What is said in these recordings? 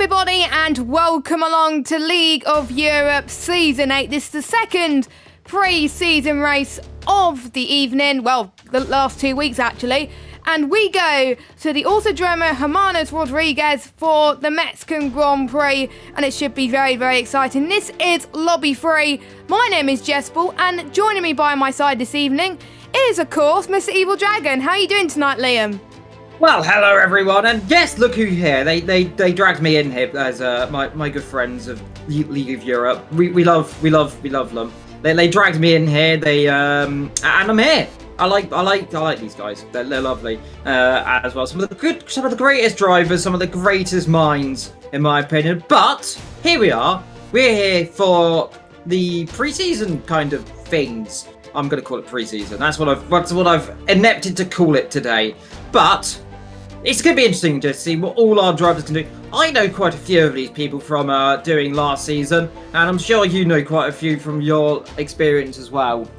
everybody, and welcome along to League of Europe Season 8. This is the second pre-season race of the evening, well, the last 2 weeks actually. And we go to the Autodromo Hermanos Rodriguez for the Mexican Grand Prix, and it should be very, very exciting. This is Lobby 3. My name is Jespel, and joining me by my side this evening is, of course, Mr. Evil Dragon. How are you doing tonight, Liam? Well, hello everyone, and yes, look who's here. They dragged me in here as my good friends of League of Europe. We love them. They dragged me in here. And I'm here. I like these guys. They're lovely as well. Some of the greatest drivers, some of the greatest minds, in my opinion. But here we are. We're here for the pre-season kind of things. I'm gonna call it pre-season. That's what I've enacted to call it today. But it's going to be interesting to see what all our drivers can do. I know quite a few of these people from doing last season, and I'm sure you know quite a few from your experience as well.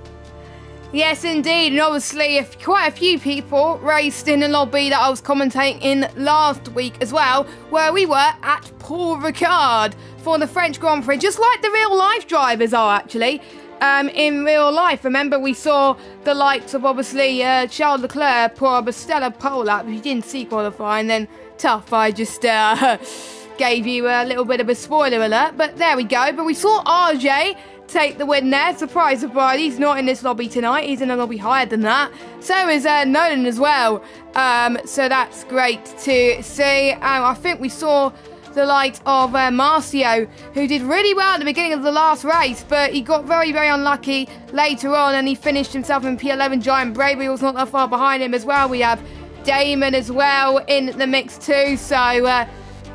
Yes, indeed, and obviously quite a few people raced in a lobby that I was commentating in last week as well, where we were at Paul Ricard for the French Grand Prix, just like the real-life drivers are actually. In real life, remember we saw the likes of obviously Charles Leclerc pour a stellar pole lap, if you didn't see qualifying, then tough, I just gave you a little bit of a spoiler alert, but there we go. But we saw RJ take the win there, surprise, surprise, he's not in this lobby tonight, he's in a lobby higher than that. So is Nolan as well, so that's great to see. I think we saw the likes of Marcio, who did really well at the beginning of the last race, but he got very, very unlucky later on, and he finished himself in P11. Giant Bravery was not that far behind him as well. We have Damon as well in the mix too, so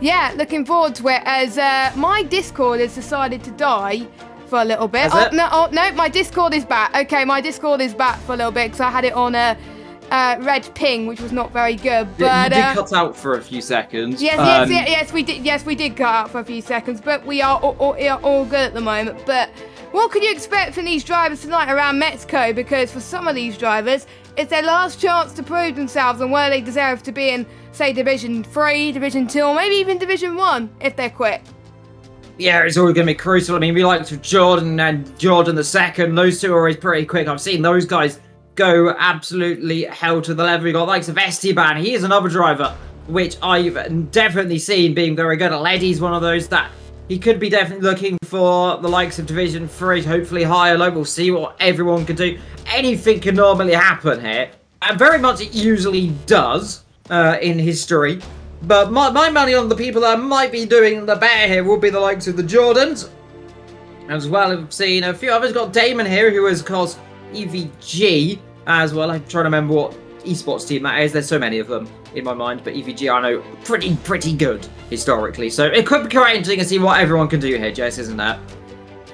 yeah, looking forward to it, as my Discord has decided to die for a little bit. No, my Discord is back. Okay, my Discord is back for a little bit, because I had it on red ping, which was not very good. But you did cut out for a few seconds. Yes, we did. Yes, we did cut out for a few seconds, but we are all good at the moment. But what could you expect from these drivers tonight around Mexico? Because for some of these drivers, it's their last chance to prove themselves and where they deserve to be in, say, Division 3, Division 2, or maybe even Division 1 if they're quick. Yeah, it's always going to be crucial. I mean, we like to Jordan and Jordan the second. Those two are always pretty quick. I've seen those guys go absolutely hell to the level. We got the likes of Esteban. He is another driver which I've definitely seen being very good. Leddy's one of those that he could be definitely looking for the likes of Division 3, hopefully higher low. We'll see what everyone can do. Anything can normally happen here, and very much it usually does in history. But my money on the people that might be doing the better here will be the likes of the Jordans, as well. I've seen a few others. Got Damon here, who is, of course, EVG as well. I'm trying to remember what esports team that is. There's so many of them in my mind, but EVG I know pretty good historically. So it could be quite interesting to see what everyone can do here, Jess, isn't that?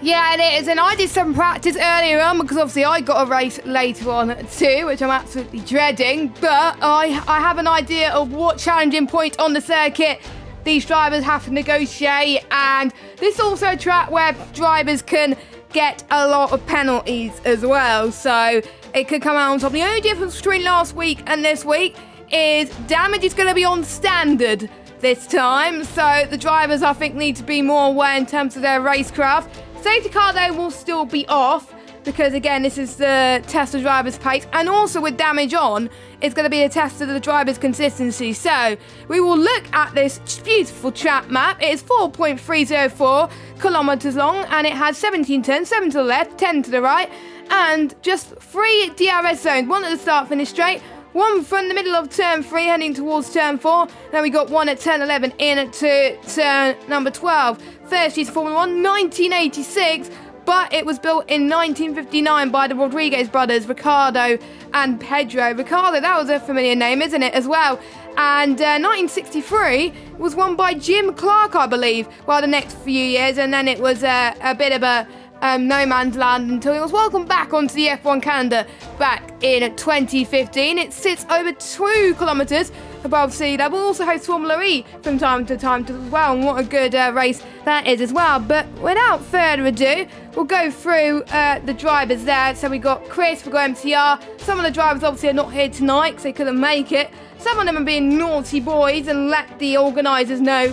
Yeah, it is, and I did some practice earlier on because obviously I got a race later on too, which I'm absolutely dreading, but I have an idea of what challenging point on the circuit these drivers have to negotiate, and this is also a track where drivers can get a lot of penalties as well, so it could come out on top. The only difference between last week and this week is damage is going to be on standard this time, so the drivers I think need to be more aware in terms of their racecraft. Safety car though will still be off, because again this is the test of driver's pace, and also with damage on it's going to be a test of the driver's consistency. So we will look at this beautiful track map. It is 4.304 kilometers long, and it has 17 turns, 7 to the left, 10 to the right, and just 3 DRS zones, 1 at the start finish straight, 1 from the middle of turn 3 heading towards turn 4, then we got 1 at turn 11 in to turn number 12. First year's Formula 1, 1986, but it was built in 1959 by the Rodriguez brothers, Ricardo and Pedro. Ricardo, that was a familiar name, isn't it, as well? And 1963 was won by Jim Clark, I believe, well, the next few years, and then it was a bit of a no man's land until it was welcomed back onto the F1 calendar back in 2015. It sits over 2 kilometres above sea level, also hosts Formula E from time to time as well, and what a good race that is as well. But without further ado, we'll go through the drivers there. So we got Chris, we got MTR. Some of the drivers obviously are not here tonight because they couldn't make it. Some of them are being naughty boys and let the organisers know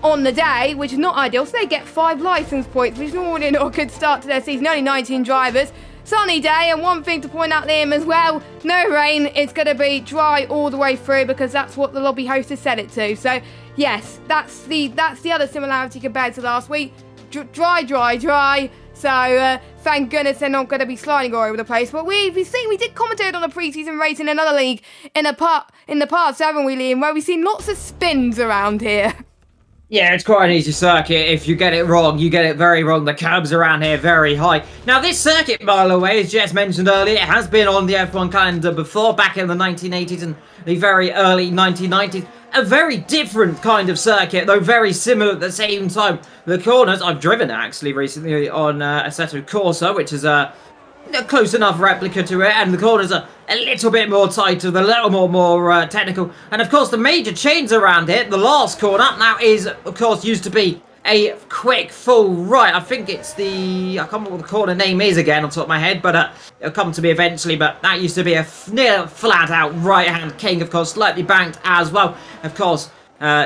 on the day, which is not ideal. So they get 5 license points, which is normally not a good start to their season. Only 19 drivers. Sunny day, and one thing to point out, Liam, as well, no rain. It's going to be dry all the way through because that's what the lobby host has set it to. So, yes, that's the other similarity compared to last week. Dry, dry, dry. So, thank goodness they're not going to be sliding all over the place. But we did commentate on a pre-season race in another league in the past, haven't we, Liam? Where we've seen lots of spins around here. Yeah, it's quite an easy circuit. If you get it wrong, you get it very wrong. The curbs around here very high. Now, this circuit, by the way, as Jess mentioned earlier, it has been on the F1 calendar before, back in the 1980s and the very early 1990s. A very different kind of circuit, though very similar at the same time. The corners, I've driven actually recently on Assetto Corsa, which is a close enough replica to it, and the corners are a little bit more tighter, a little more technical. And of course, the major change around it, the last corner now is, of course, used to be a quick full right. I think it's I can't remember what the corner name is again on top of my head, but it'll come to me eventually. But that used to be a near flat out right-hand king, of course, slightly banked as well. Of course,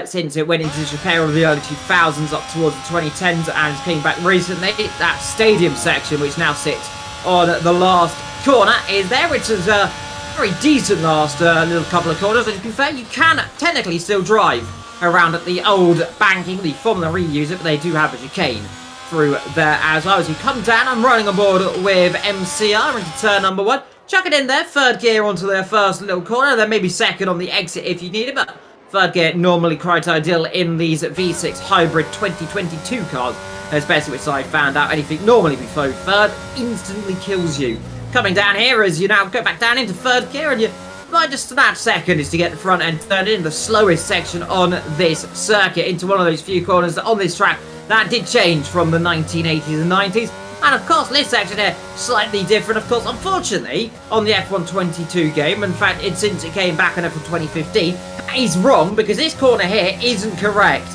since it went into disrepair in the early 2000s up towards the 2010s and came back recently, that stadium section, which now sits on the last corner, is there, which is a very decent last little couple of corners. And to be fair, you can technically still drive around at the old banking, the Formula reuse it, but they do have a chicane through there as well. As you come down, I'm running on board with MCR into turn number 1. Chuck it in there, third gear onto their first little corner, then maybe second on the exit if you need it, but third gear normally quite ideal in these V6 hybrid 2022 cars, especially which I found out anything normally before third instantly kills you. Coming down here as you now go back down into third gear, and you might just snatch second is to get the front end turned in the slowest section on this circuit into one of those few corners that on this track that did change from the 1980s and 90s. And of course, this section here, slightly different. Of course, unfortunately, on the F1 22 game, in fact, since it came back in F1 2015, that is wrong because this corner here isn't correct.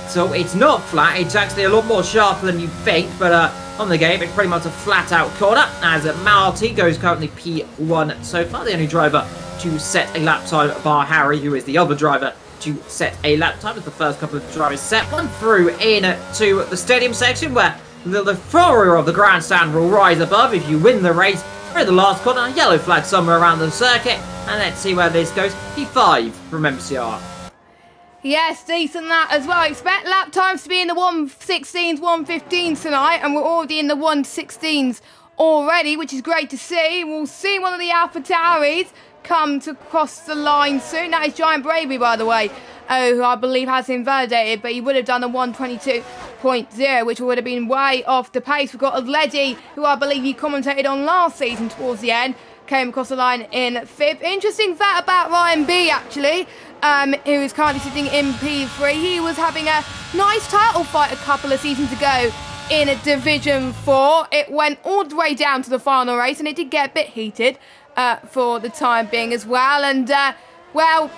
So it's not flat, it's actually a lot more sharper than you'd think, but on the game, it's pretty much a flat-out corner, as Marty goes currently P1 so far, the only driver to set a lap time, bar Harry, who is the other driver to set a lap time, as the first couple of drivers set one through into the stadium section, where the floor of the grandstand will rise above if you win the race. Through the last corner, a yellow flag somewhere around the circuit, and let's see where this goes. P5 from MCR. Yes, decent that as well. I expect lap times to be in the 1:16s, 1:15s tonight, and we're already in the 1:16s already, which is great to see. We'll see one of the AlphaTauris come to cross the line soon. That is Giant Bravery, by the way, who I believe has invalidated, but he would have done a 1:22.0, which would have been way off the pace. We've got Adledi, who I believe he commentated on last season towards the end, came across the line in 5th. Interesting fact about Ryan B, actually, who is currently sitting in P3. He was having a nice title fight a couple of seasons ago in Division 4. It went all the way down to the final race, and it did get a bit heated for the time being as well. And, well,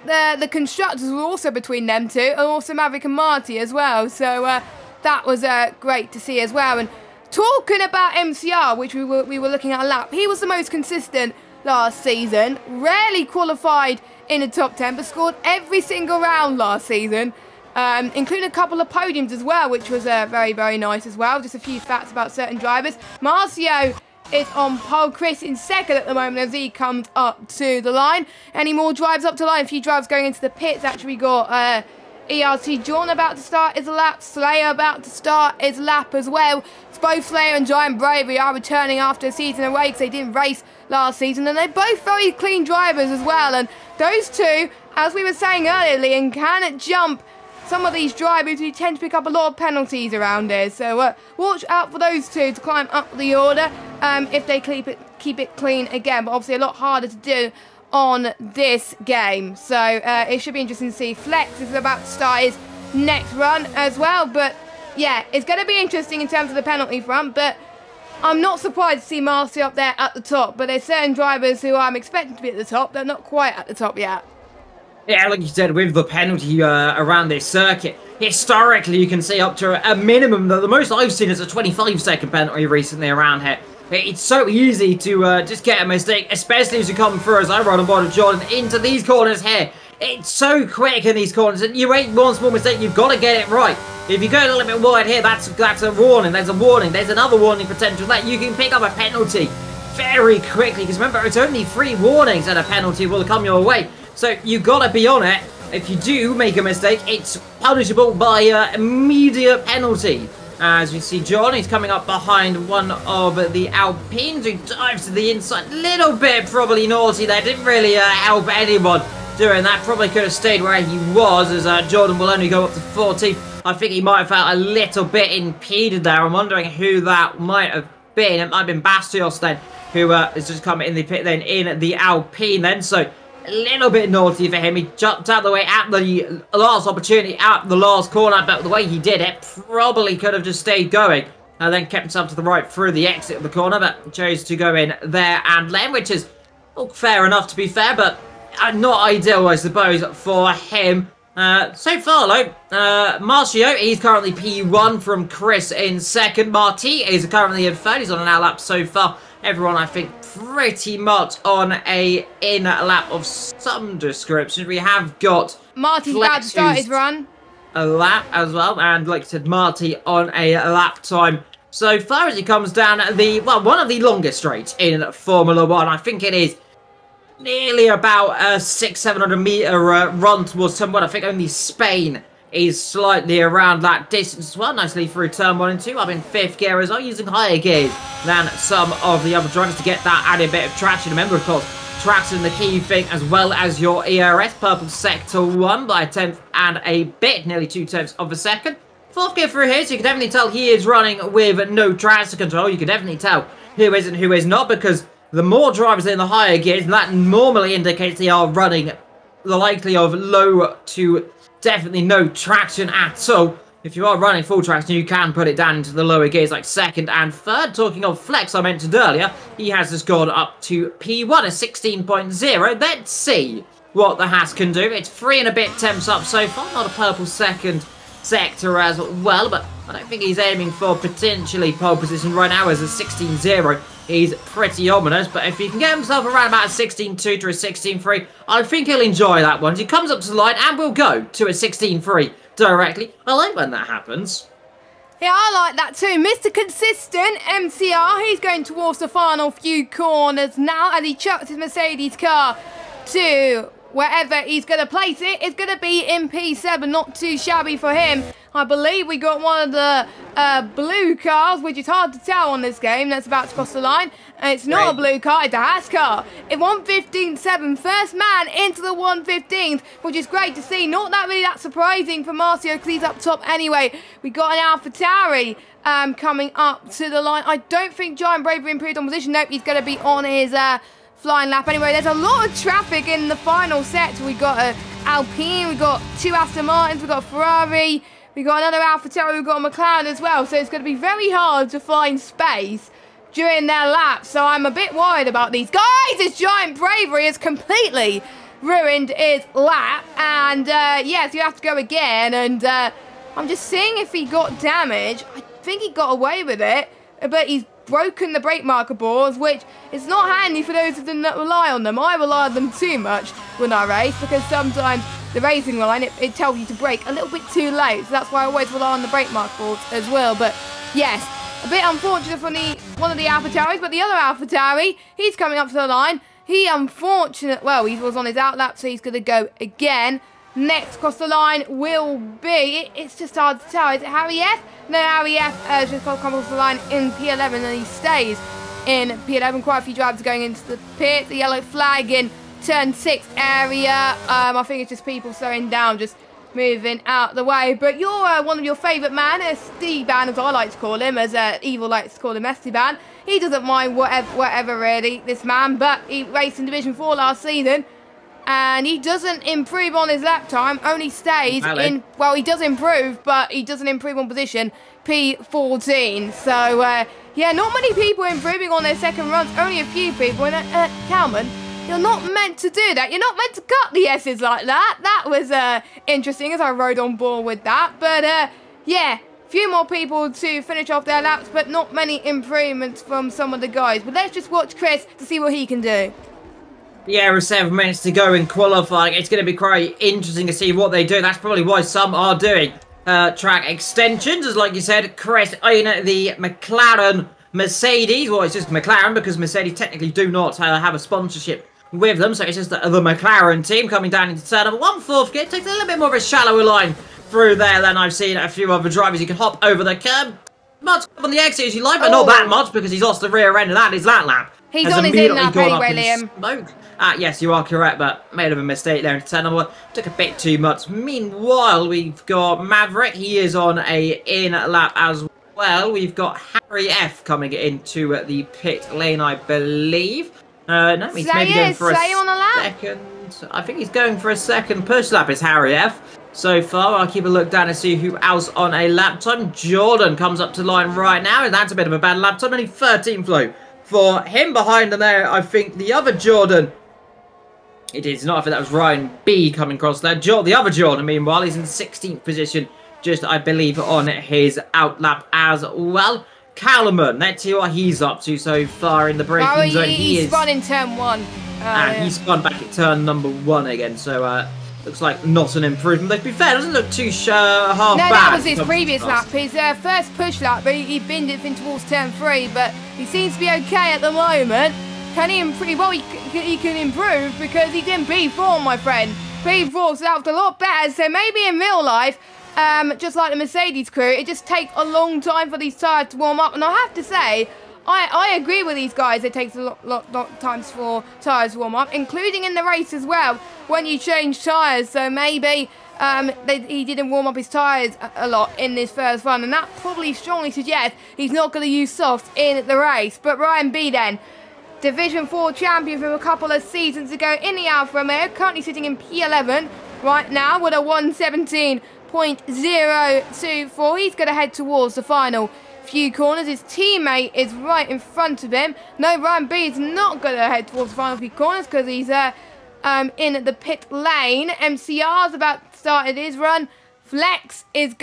the constructors were also between them two, and also Maverick and Marty as well. So that was great to see as well. And talking about MCR, which we were looking at a lap, he was the most consistent last season. Rarely qualified in the top 10, but scored every single round last season, including a couple of podiums as well, which was very, very nice as well. Just a few facts about certain drivers. Marcio is on pole. Chris in second at the moment as he comes up to the line. Any more drives up to the line? A few drives going into the pits. Actually, we got ERT John about to start his lap. Slayer about to start his lap as well. Both Slayer and Giant Bravery are returning after a season away because they didn't race last season, and they're both very clean drivers as well. And those two, as we were saying earlier, Liam, can jump some of these drivers who tend to pick up a lot of penalties around here. So watch out for those two to climb up the order if they keep it clean again. But obviously a lot harder to do on this game. So it should be interesting to see. Flex is about to start his next run as well. But yeah, it's going to be interesting in terms of the penalty front. But I'm not surprised to see Marcy up there at the top. But there's certain drivers who I'm expecting to be at the top. They're not quite at the top yet. Yeah, like you said, with the penalty around this circuit, historically you can see up to a minimum. The most I've seen is a 25-second penalty recently around here. It's so easy to just get a mistake, especially as you come through, as I run on board of Jordan, into these corners here. It's so quick in these corners, and you make one small mistake, you've got to get it right. If you go a little bit wide here, that's a warning. There's a warning. There's another warning potential that you can pick up a penalty very quickly. Because remember, it's only 3 warnings and a penalty will come your way. So you got to be on it. If you do make a mistake, it's punishable by immediate penalty. As you see, John, he's coming up behind one of the Alpines who dives to the inside. Little bit probably naughty there. Didn't really help anyone doing that. Probably could have stayed where he was, as Jordan will only go up to 14. I think he might have felt a little bit impeded there. I'm wondering who that might have been. It might have been Bastios then, who is just coming in the pit then in the Alpine then. So a little bit naughty for him. He jumped out of the way at the last opportunity, at the last corner, but the way he did it, probably could have just stayed going. And then kept himself to the right through the exit of the corner, but chose to go in there and lane, which is fair enough to be fair, but not ideal, I suppose, for him. So far, though, Marcio, he's currently P1 from Chris in second. Marty is currently in third. He's on an out-lap so far. Everyone, I think, pretty much on a in-lap of some description. We have got Marty's about to start his run. A lap as well, and like I said, Marty on a lap time so far as he comes down the, well, one of the longest straights in Formula 1. I think it is nearly about a 600-700 meter run towards turn 1. I think only Spain is slightly around that distance as well. Nicely through turn 1 and 2. I'm in 5th gear as well, using higher gears than some of the other drivers to get that added bit of traction. Remember, of course, traction the key thing, as well as your ERS. Purple sector 1 by a 10th and a bit, nearly 2/10 of a second. 4th gear through here, so you can definitely tell he is running with no traction control. You can definitely tell who is and who is not, because the more drivers in the higher gears, that normally indicates they are running the likely of low to definitely no traction at all. If you are running full traction, you can put it down into the lower gears like 2nd and 3rd. Talking of flex, I mentioned earlier, he has just gone up to P1 at 16.0. Let's see what the Haas can do. It's 3 and a bit temps up so far. Not a purple second sector as well, but I don't think he's aiming for potentially pole position right now, as a 16.0 is pretty ominous. But if he can get himself around about a 16.2 to a 16.3, I think he'll enjoy that one. He comes up to the line and will go to a 16.3 directly. I like when that happens. Yeah, I like that too. Mr. Consistent, MCR, he's going towards the final few corners now as he chucks his Mercedes car to wherever he's going to place it. It's going to be in P7, not too shabby for him. I believe we got one of the blue cars, which is hard to tell on this game, that's about to cross the line. And it's not a blue car, it's a Haas car. In 1:15.7, first man into the 1:15, which is great to see. Not really that surprising for Marcio, because he's up top anyway. We got an AlphaTauri coming up to the line. I don't think Giant Bravery improved on position. Nope, he's going to be on his flying lap anyway. There's a lot of traffic in the final set. We got an Alpine, we got 2 Aston Martins, we got a Ferrari, we got another AlphaTauri, we got a McLaren as well. So it's going to be very hard to find space during their laps. So I'm a bit worried about these guys. This Giant Bravery has completely ruined his lap. And yes, you have to go again. And I'm just seeing if he got damage. I think he got away with it, but he's broken the brake marker boards, which is not handy for those who do not rely on them. I rely on them too much when I race, because sometimes the racing line, it tells you to brake a little bit too late. So that's why I always rely on the brake marker boards as well. But yes, a bit unfortunate for one of the AlphaTauris, but the other AlphaTauri, he's coming up to the line. He well, he was on his outlap, so he's going to go again. Next across the line will be, it's just hard to tell, is it Harry F? No, Harry F has just come across the line in P11, and he stays in P11. Quite a few drivers going into the pit. The yellow flag in turn 6 area. I think it's just people slowing down, just moving out the way. But you're one of your favourite man, Esteban, as I like to call him, as Evil likes to call him, Esteban. He doesn't mind whatever really, this man, but he raced in Division 4 last season. And he doesn't improve on his lap time, only stays in, well, he does improve, but he doesn't improve on position, P14. So, yeah, not many people improving on their second runs, only a few people. And, Calman, you're not meant to do that. You're not meant to cut the S's like that. That was interesting as I rode on board with that. But, yeah, few more people to finish off their laps, but not many improvements from some of the guys. But let's just watch Chris to see what he can do. Yeah, with 7 minutes to go in qualifying, it's going to be quite interesting to see what they do. That's probably why some are doing track extensions, as like you said, Chris in the McLaren Mercedes. Well, it's just McLaren because Mercedes technically do not have a sponsorship with them, so it's just the McLaren team coming down into turn number 1, 4th gear. Takes a little bit more of a shallower line through there than I've seen a few other drivers. You can hop over the curb, much on the exit as you like, but not that much because he's lost the rear end, and that is that lap. He's on his in lap anyway, Liam. Smoke. Yes, you are correct, but made a mistake there in turn number 1. Took a bit too much. Meanwhile, we've got Maverick. He is on a in lap as well. We've got Harry F coming into the pit lane, I believe. No, he's maybe going for a second. I think he's going for a second push lap, is Harry F. So far, I'll keep a look down and see who else on a lap time. Jordan comes up to line right now, and that's a bit of a bad lap time. Only 13 flow for him behind him there. I think the other Jordan, it is not. I think that was Ryan B coming across there. The other Jordan, meanwhile, is in 16th position, just, I believe, on his out lap as well. Callum, let's see what he's up to so far in the braking zone. He spun in turn 1. He spun back at turn number 1 again, so looks like not an improvement. But to be fair, it doesn't look too half bad. No, that was his previous lap. His first push lap, but he binned it in towards turn 3, but he seems to be okay at the moment. Can he improve? Well, he can improve because he didn't P4, my friend. P4's out a lot better, so maybe in real life, just like the Mercedes crew, it just takes a long time for these tyres to warm up. And I have to say, I agree with these guys. It takes a lot of times for tyres to warm up, including in the race as well, when you change tyres. So maybe he didn't warm up his tyres a lot in this first run, and that probably strongly suggests he's not going to use softs in the race. But Ryan B then, Division 4 champion from a couple of seasons ago in the Alfa Romeo, currently sitting in P11 right now with a 1:17.024. He's going to head towards the final few corners. His teammate is right in front of him. No, Ryan B is not going to head towards the final few corners because he's in the pit lane. MCR's about to start his run. Flex is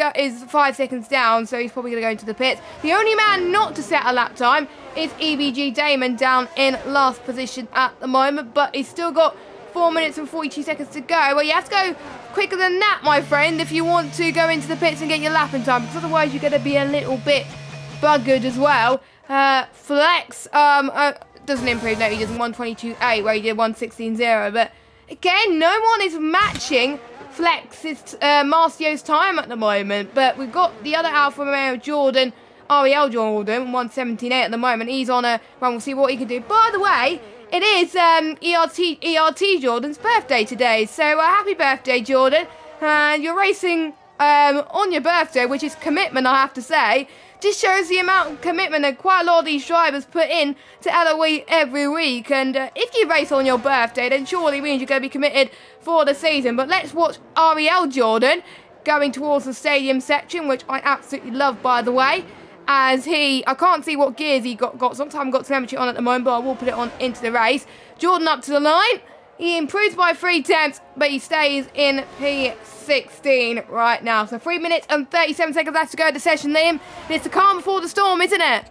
5 seconds down, so he's probably going to go into the pits. The only man not to set a lap time is EBG Damon, down in last position at the moment, but he's still got 4 minutes and 42 seconds to go. Well, you have to go quicker than that, my friend, if you want to go into the pits and get your lapping time, because otherwise you're going to be a little bit buggered as well. Flex doesn't improve. No, he does 1:22.8 where he did 1:16.0, but again, no one is matching Flex's Marcio's time at the moment. But we've got the other Alfa Romeo Jordan, Ariel Jordan, 1:17.8 at the moment. He's on a run. We'll see what he can do. By the way, it is ERT Jordan's birthday today, so happy birthday, Jordan. You're racing on your birthday, which is commitment, I have to say. Just shows the amount of commitment that quite a lot of these drivers put in to LOE every week. And if you race on your birthday, then surely means you're going to be committed for the season. But let's watch Ariel Jordan going towards the stadium section, which I absolutely love, by the way. As I can't see what gears he got. Sometimes I've got telemetry on at the moment, but I will put it on into the race. Jordan up to the line. He improves by 3 tenths, but he stays in P16 right now. So 3 minutes and 37 seconds left to go to the session, Liam. It's the calm before the storm, isn't it?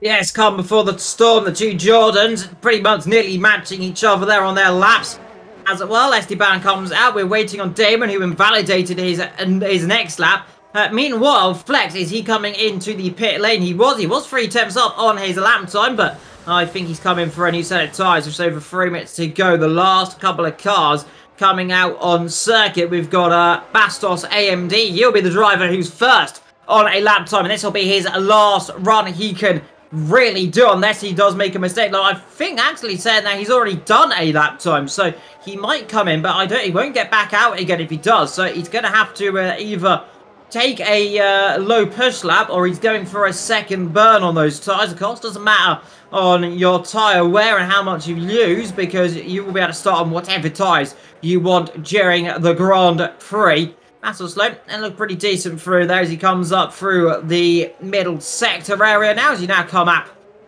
Yes, calm before the storm. The two Jordans pretty much nearly matching each other there on their laps. As well, Esteban comes out. We're waiting on Damon, who invalidated his next lap. Meanwhile, Flex, is he coming into the pit lane? He was 3 tenths up on his lap time, but I think he's coming for a new set of tyres with over 3 minutes to go. The last couple of cars coming out on circuit. We've got Bastos AMD. He'll be the driver who's first on a lap time, and this will be his last run he can really do unless he does make a mistake. Like, I think actually saying that he's already done a lap time, so he might come in, but he won't get back out again if he does. So he's going to have to either take a low push lap, or he's going for a second burn on those tyres. Of course, doesn't matter on your tyre wear and how much you use, because you will be able to start on whatever tyres you want during the Grand Prix. That's all slow and look pretty decent through there as he comes up through the middle sector area now, as you now come up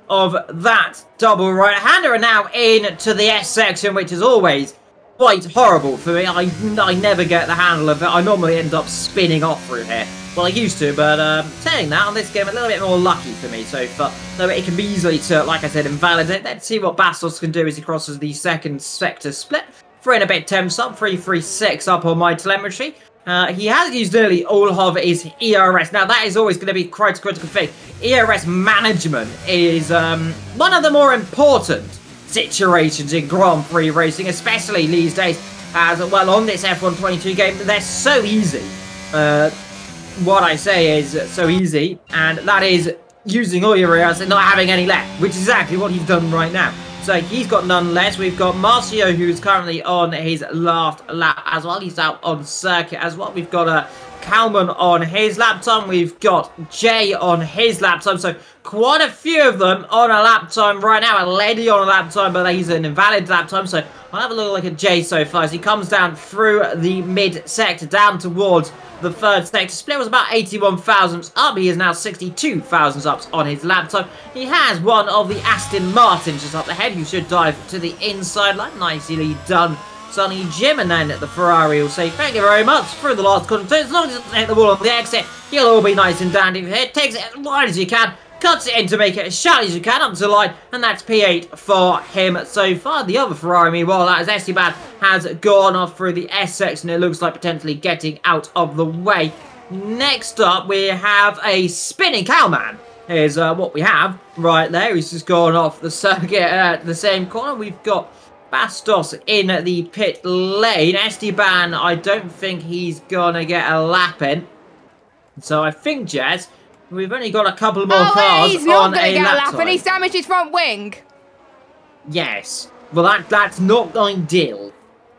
of that double right-hander, and now into the S section, which is always quite horrible for me. I never get the handle of it. I normally end up spinning off through here. Well, I used to, but saying that, on this game, a little bit more lucky for me so far. Though it can be easily, like I said, invalidate. Let's see what Bastos can do as he crosses the second sector split. 3 and a bit temps up, 336 up on my telemetry. He has used nearly all of his ERS. Now, that is always going to be quite a critical thing. ERS management is one of the more important situations in Grand Prix racing, especially these days. As well, on this F1 22 game, they're so easy. What I say is so easy, and that is using all your ERS and not having any left, which is exactly what he's done right now. So he's got none less. We've got Marcio, who's currently on his last lap as well. He's out on circuit as well. We've got Kalman on his lap time. We've got Jay on his lap time. So quite a few of them on a lap time right now. A lady on a lap time, but he's an invalid lap time. So I'll have a look at Jay so far as he comes down through the mid sector down towards the third sector. Split was about 81 thousandths up. He is now 62 thousandths up on his lap time. He has one of the Aston Martins just up ahead, who should dive to the inside line. Nicely done, Sonny Jim. And then the Ferrari will say thank you very much through the last corner. As long as it doesn't hit the wall on the exit, you'll all be nice and dandy here. Takes it as wide as you can, cuts it in to make it as shallow as you can up to the line, and that's P8 for him so far. The other Ferrari, meanwhile, that is Esteban, has gone off through the S section. It looks like potentially getting out of the way. Next up, we have a spinning cowman. Here's what we have right there. He's just gone off the circuit at the same corner. We've got Bastos in the pit lane. Esteban, I don't think he's gonna get a lap in. So I think, Jez, we've only got a couple more cars he's not on going to a get a lap lap, time. and he's damaged his front wing. Yes. Well, that's not ideal,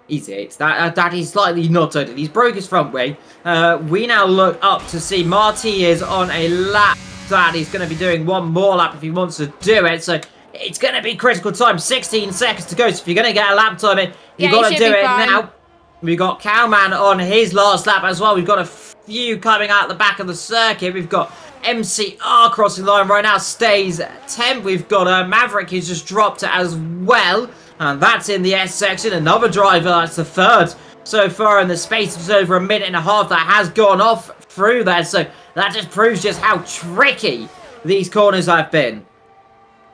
is it? That is slightly not ideal. He's broke his front wing. We now look up to see Marty is on a lap that he's going to be doing one more lap if he wants to do it. So it's going to be critical time. 16 seconds to go. So if you're going to get a lap time in, you've got to do it now. We've got Cowman on his last lap as well. We've got a few coming out the back of the circuit. We've got MCR crossing the line right now, stays 10th. We've got Maverick, who's just dropped it as well. And that's in the S section. Another driver, that's the third so far in the space of over a minute and a half that has gone off through there. So that just proves just how tricky these corners have been.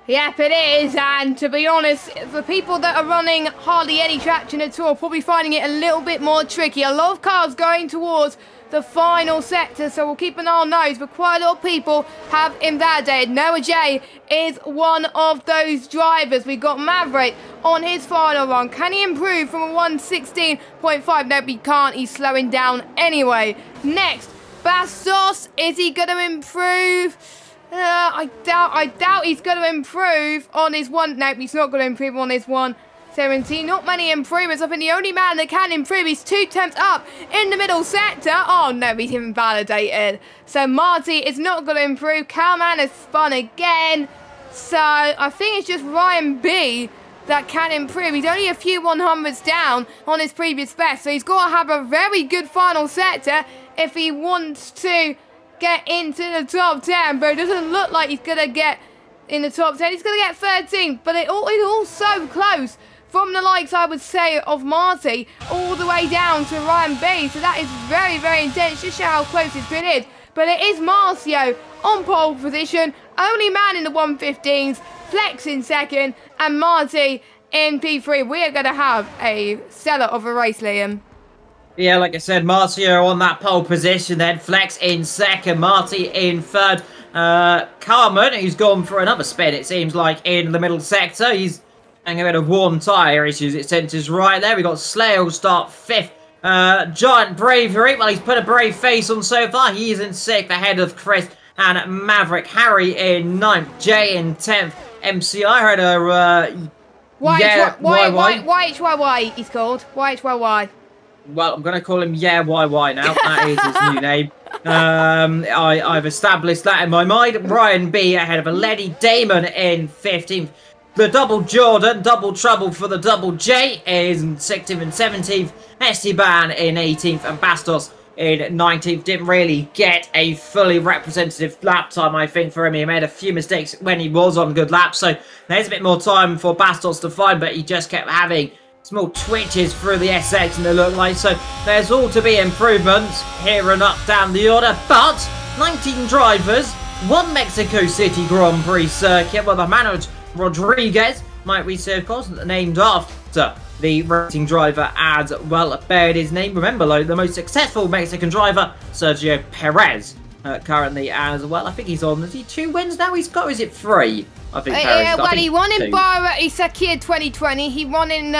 Yep, it is, and to be honest, the people that are running hardly any traction at all are probably finding it a little bit more tricky. A lot of cars going towards the final sector, so we'll keep an eye on those, but quite a lot of people have invalidated. Noah J is one of those drivers. We've got Maverick on his final run. Can he improve from a 116.5? Nope, he can't. He's slowing down anyway. Next, Bastos. Is he going to improve? I doubt he's going to improve on his one. Nope, he's not going to improve on his 117. Not many improvements. I think the only man that can improve is 2 temps up in the middle sector. Oh no, he's invalidated. So Marty is not going to improve. Cowman has spun again. So I think it's just Ryan B that can improve. He's only a few 100s down on his previous best. So he's got to have a very good final sector if he wants to get into the top 10, but it doesn't look like he's going to get in the top 10. He's going to get 13, but it's all so close from the likes, I would say, of Marty all the way down to Ryan B. So that is very, very intense. Just show how close this grid is. But it is Marcio on pole position, only man in the 115s, Flex in second, and Marty in P3. We are going to have a stellar of a race, Liam. Yeah, like I said, Marcio on that pole position, then Flex in second, Marty in third. Carmen, who's gone for another spin, it seems like, in the middle sector. He's having a bit of worn tyre issues, it centres right there. We've got Slayer start 5th. Giant Bravery, well, he's put a brave face on so far. He's in 6th, ahead of Chris and Maverick. Harry in 9th, Jay in 10th. MCI had a... YHYY, he's called. YHYY. Well, I'm going to call him YY now. That is his new name. I've established that in my mind. Ryan B ahead of a Letty Damon in 15th. The double Jordan, double trouble for the double J is in 16th and 17th. Esteban in 18th and Bastos in 19th. Didn't really get a fully representative lap time, I think, for him. He made a few mistakes when he was on good laps. So there's a bit more time for Bastos to find, but he just kept having small twitches through the SX and they look like. So there's all to be improvements here and up down the order. But 19 drivers, one Mexico City Grand Prix circuit with Manuel Rodriguez, might we say, of course, named after the racing driver as well bared his name. Remember, though, the most successful Mexican driver, Sergio Perez, currently as well. I think he's on, is he 2 wins now he's got, or is it 3? I think Perez, well, he won in Bahrain, he secured 2020, he won in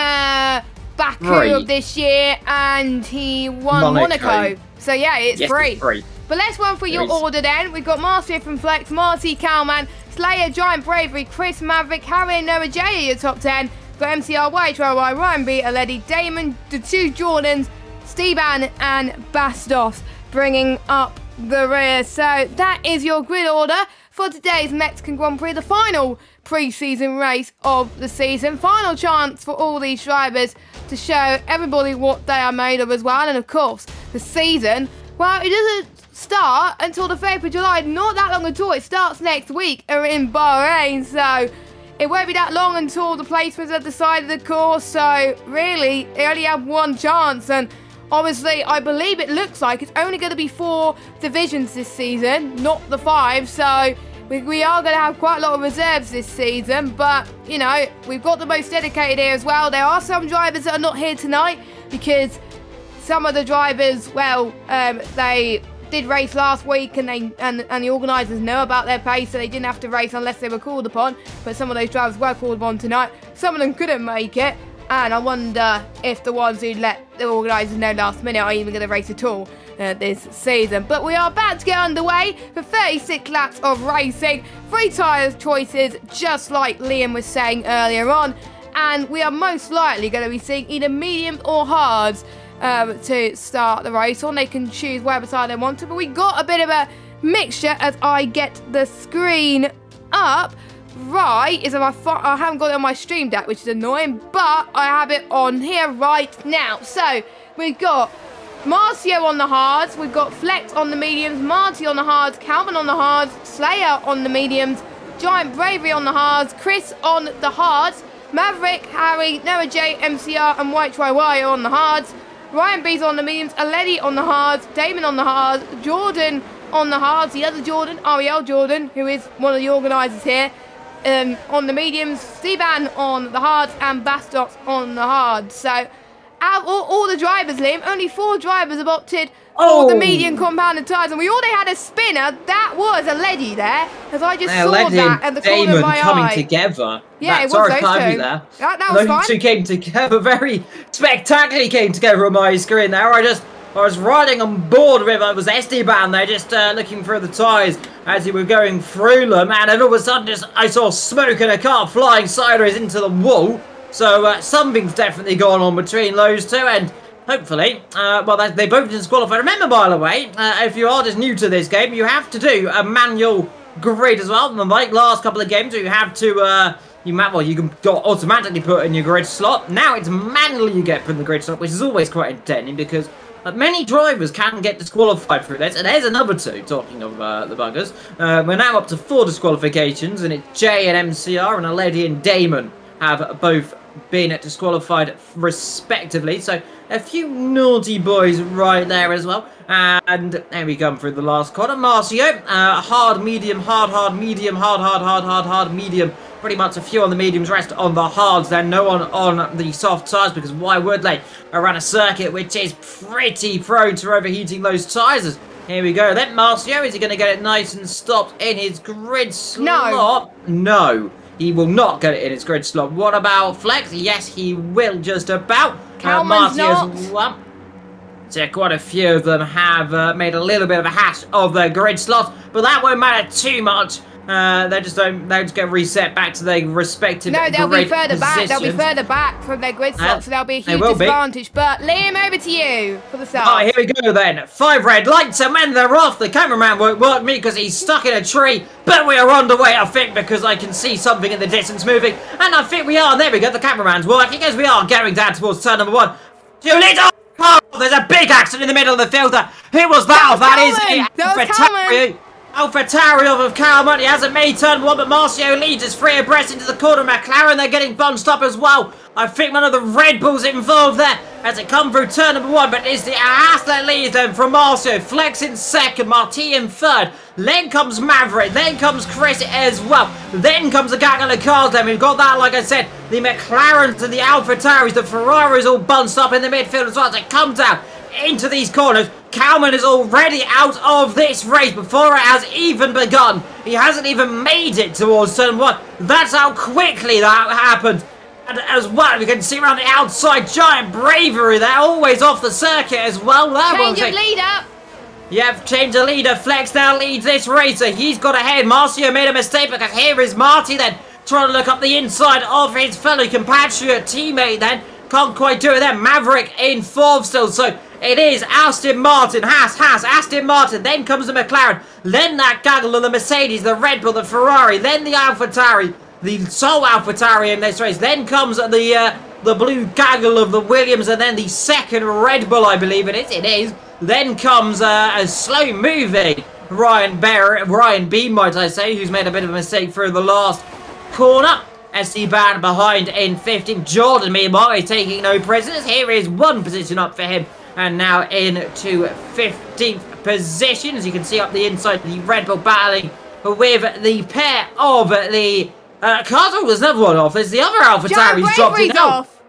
Baku of this year, and he won Monaco. So yeah, it's free. But let's run through your order then. We've got Marcio from Flex, Marcy, Calman, Slayer, Giant Bravery, Chris, Maverick, Harry, and Noah J are your top 10. Got MCRY, Troy, Ryan B, Aledi, Damon, the 2 Jordans, Steban, and Bastos bringing up the rear. So that is your grid order for today's Mexican Grand Prix, the final pre-season race of the season. Final chance for all these drivers to show everybody what they are made of as well. And of course, the season, well, it doesn't start until the 5th of July. Not that long at all. It starts next week in Bahrain. So it won't be that long until the placements are decided, of course. So really, they only have one chance. And obviously, I believe it looks like it's only going to be 4 divisions this season, not the 5. So we are going to have quite a lot of reserves this season. But, you know, we've got the most dedicated here as well. There are some drivers that are not here tonight because some of the drivers, well, they did race last week and the organisers know about their pace, so they didn't have to race unless they were called upon. But some of those drivers were called upon tonight. Some of them couldn't make it. And I wonder if the ones who let the organisers know last minute are even going to race at all this season. But we are about to get underway for 36 laps of racing. 3 tyre choices, just like Liam was saying earlier on. And we are most likely going to be seeing either mediums or hards to start the race on. They can choose whatever side they want to. But we got a bit of a mixture as I get the screen up. Right, is I haven't got it on my stream deck, which is annoying, but I have it on here right now. So we've got Marcio on the hards, we've got Flex on the mediums, Marty on the hards, Calvin on the hards, Slayer on the mediums, Giant Bravery on the hards, Chris on the hards, Maverick, Harry, Noah J, MCR, and White YY on the hards, Ryan B's on the mediums, Aledi on the hards, Damon on the hards, Jordan on the hards, the other Jordan, Ariel Jordan, who is one of the organisers here, on the mediums, Steban on the hards, and Bastos on the hards. So, out of all the drivers, Liam, only 4 drivers have opted for the medium compounded tyres, and we already had a spinner. That was a Leddy there, as I just saw that at the corner of my eye. coming together. Yeah, it was those 2. There. That was fine. Those 2 came together, very spectacularly came together on my screen there. I was riding on board with it was Esteban there, just looking through the tyres as you were going through them, and then all of a sudden I saw smoke and a car flying sideways into the wall. So something's definitely gone on between those 2, and hopefully, well, they both disqualified. Remember, by the way, if you are just new to this game, you have to do a manual grid as well. And like last couple of games, you have to you can automatically put in your grid slot. Now it's manually you get put in the grid slot, which is always quite entertaining because many drivers can get disqualified through this, and there's another 2, talking of the buggers. We're now up to 4 disqualifications, and it's Jay and MCR, and Aledi and Damon have both been disqualified respectively. So a few naughty boys right there as well. And there we come through the last corner. Marcio, hard, medium, hard, medium, hard, medium. Pretty much a few on the mediums, rest on the hards, then no one on the soft tyres, because why would they? Around a circuit which is pretty prone to overheating those tyres. Here we go then. Marcio, is he going to get it nice and stopped in his grid slot? No, he will not get it in his grid slot. What about Flex? Yes, he will just about. Calman's not. Well, so quite a few of them have made a little bit of a hash of their grid slots, but that won't matter too much. They just get reset back to their respective No, they'll be further positions. back. They'll be further back from their grid slots, so there'll be a huge advantage. But Liam, over to you for the start. Alright, here we go then. 5 red lights, and when they're off, the cameraman won't work me because he's stuck in a tree. But we are underway, I think, because I can see something in the distance moving. And I think we are. There we go. The cameraman's working as we are going down towards turn number 1. Too little. Oh, there's a big accident in the middle of the filter. Who was that? That is Calvin. AlphaTauri of Calmont. He hasn't made turn one, but Marcio leads as 3 abreast into the corner. McLaren, they're getting bunched up as well. I think one of the Red Bulls involved there as it come through turn number 1, but it's the Haas that leads them from Marcio. Flex in second, Marti in third. Then comes Maverick, then comes Chris as well. Then comes the gaggle of cars then. We've got that, like I said, the McLarens and the AlphaTauris, the Ferraris all bunched up in the midfield as well as it comes down into these corners. Kalman is already out of this race before it has even begun. He hasn't even made it towards turn 1. That's how quickly that happened. And as well, we can see around the outside, Giant Bravery there, always off the circuit as well. Change of leader. Yep, change of leader. Flex now leads this racer. He's got ahead. Marcio made a mistake because here is Marty then trying to look up the inside of his fellow compatriot teammate then. Can't quite do it then. Maverick in 4th still, so it is Aston Martin, Haas, Aston Martin, then comes the McLaren, then that gaggle of the Mercedes, the Red Bull, the Ferrari, then the AlphaTauri, the sole AlphaTauri in this race, then comes the blue gaggle of the Williams, and then the second Red Bull, I believe it is, then comes a slow moving Ryan B, might I say, who's made a bit of a mistake through the last corner. Esteban behind in 15th. Jordan, meanwhile, is taking no prisoners. Here is 1 position up for him. And now into 15th position. As you can see up the inside, the Red Bull battling with the pair of the cars. Oh, there's another one off. There's the other AlphaTauri's dropped in. Off.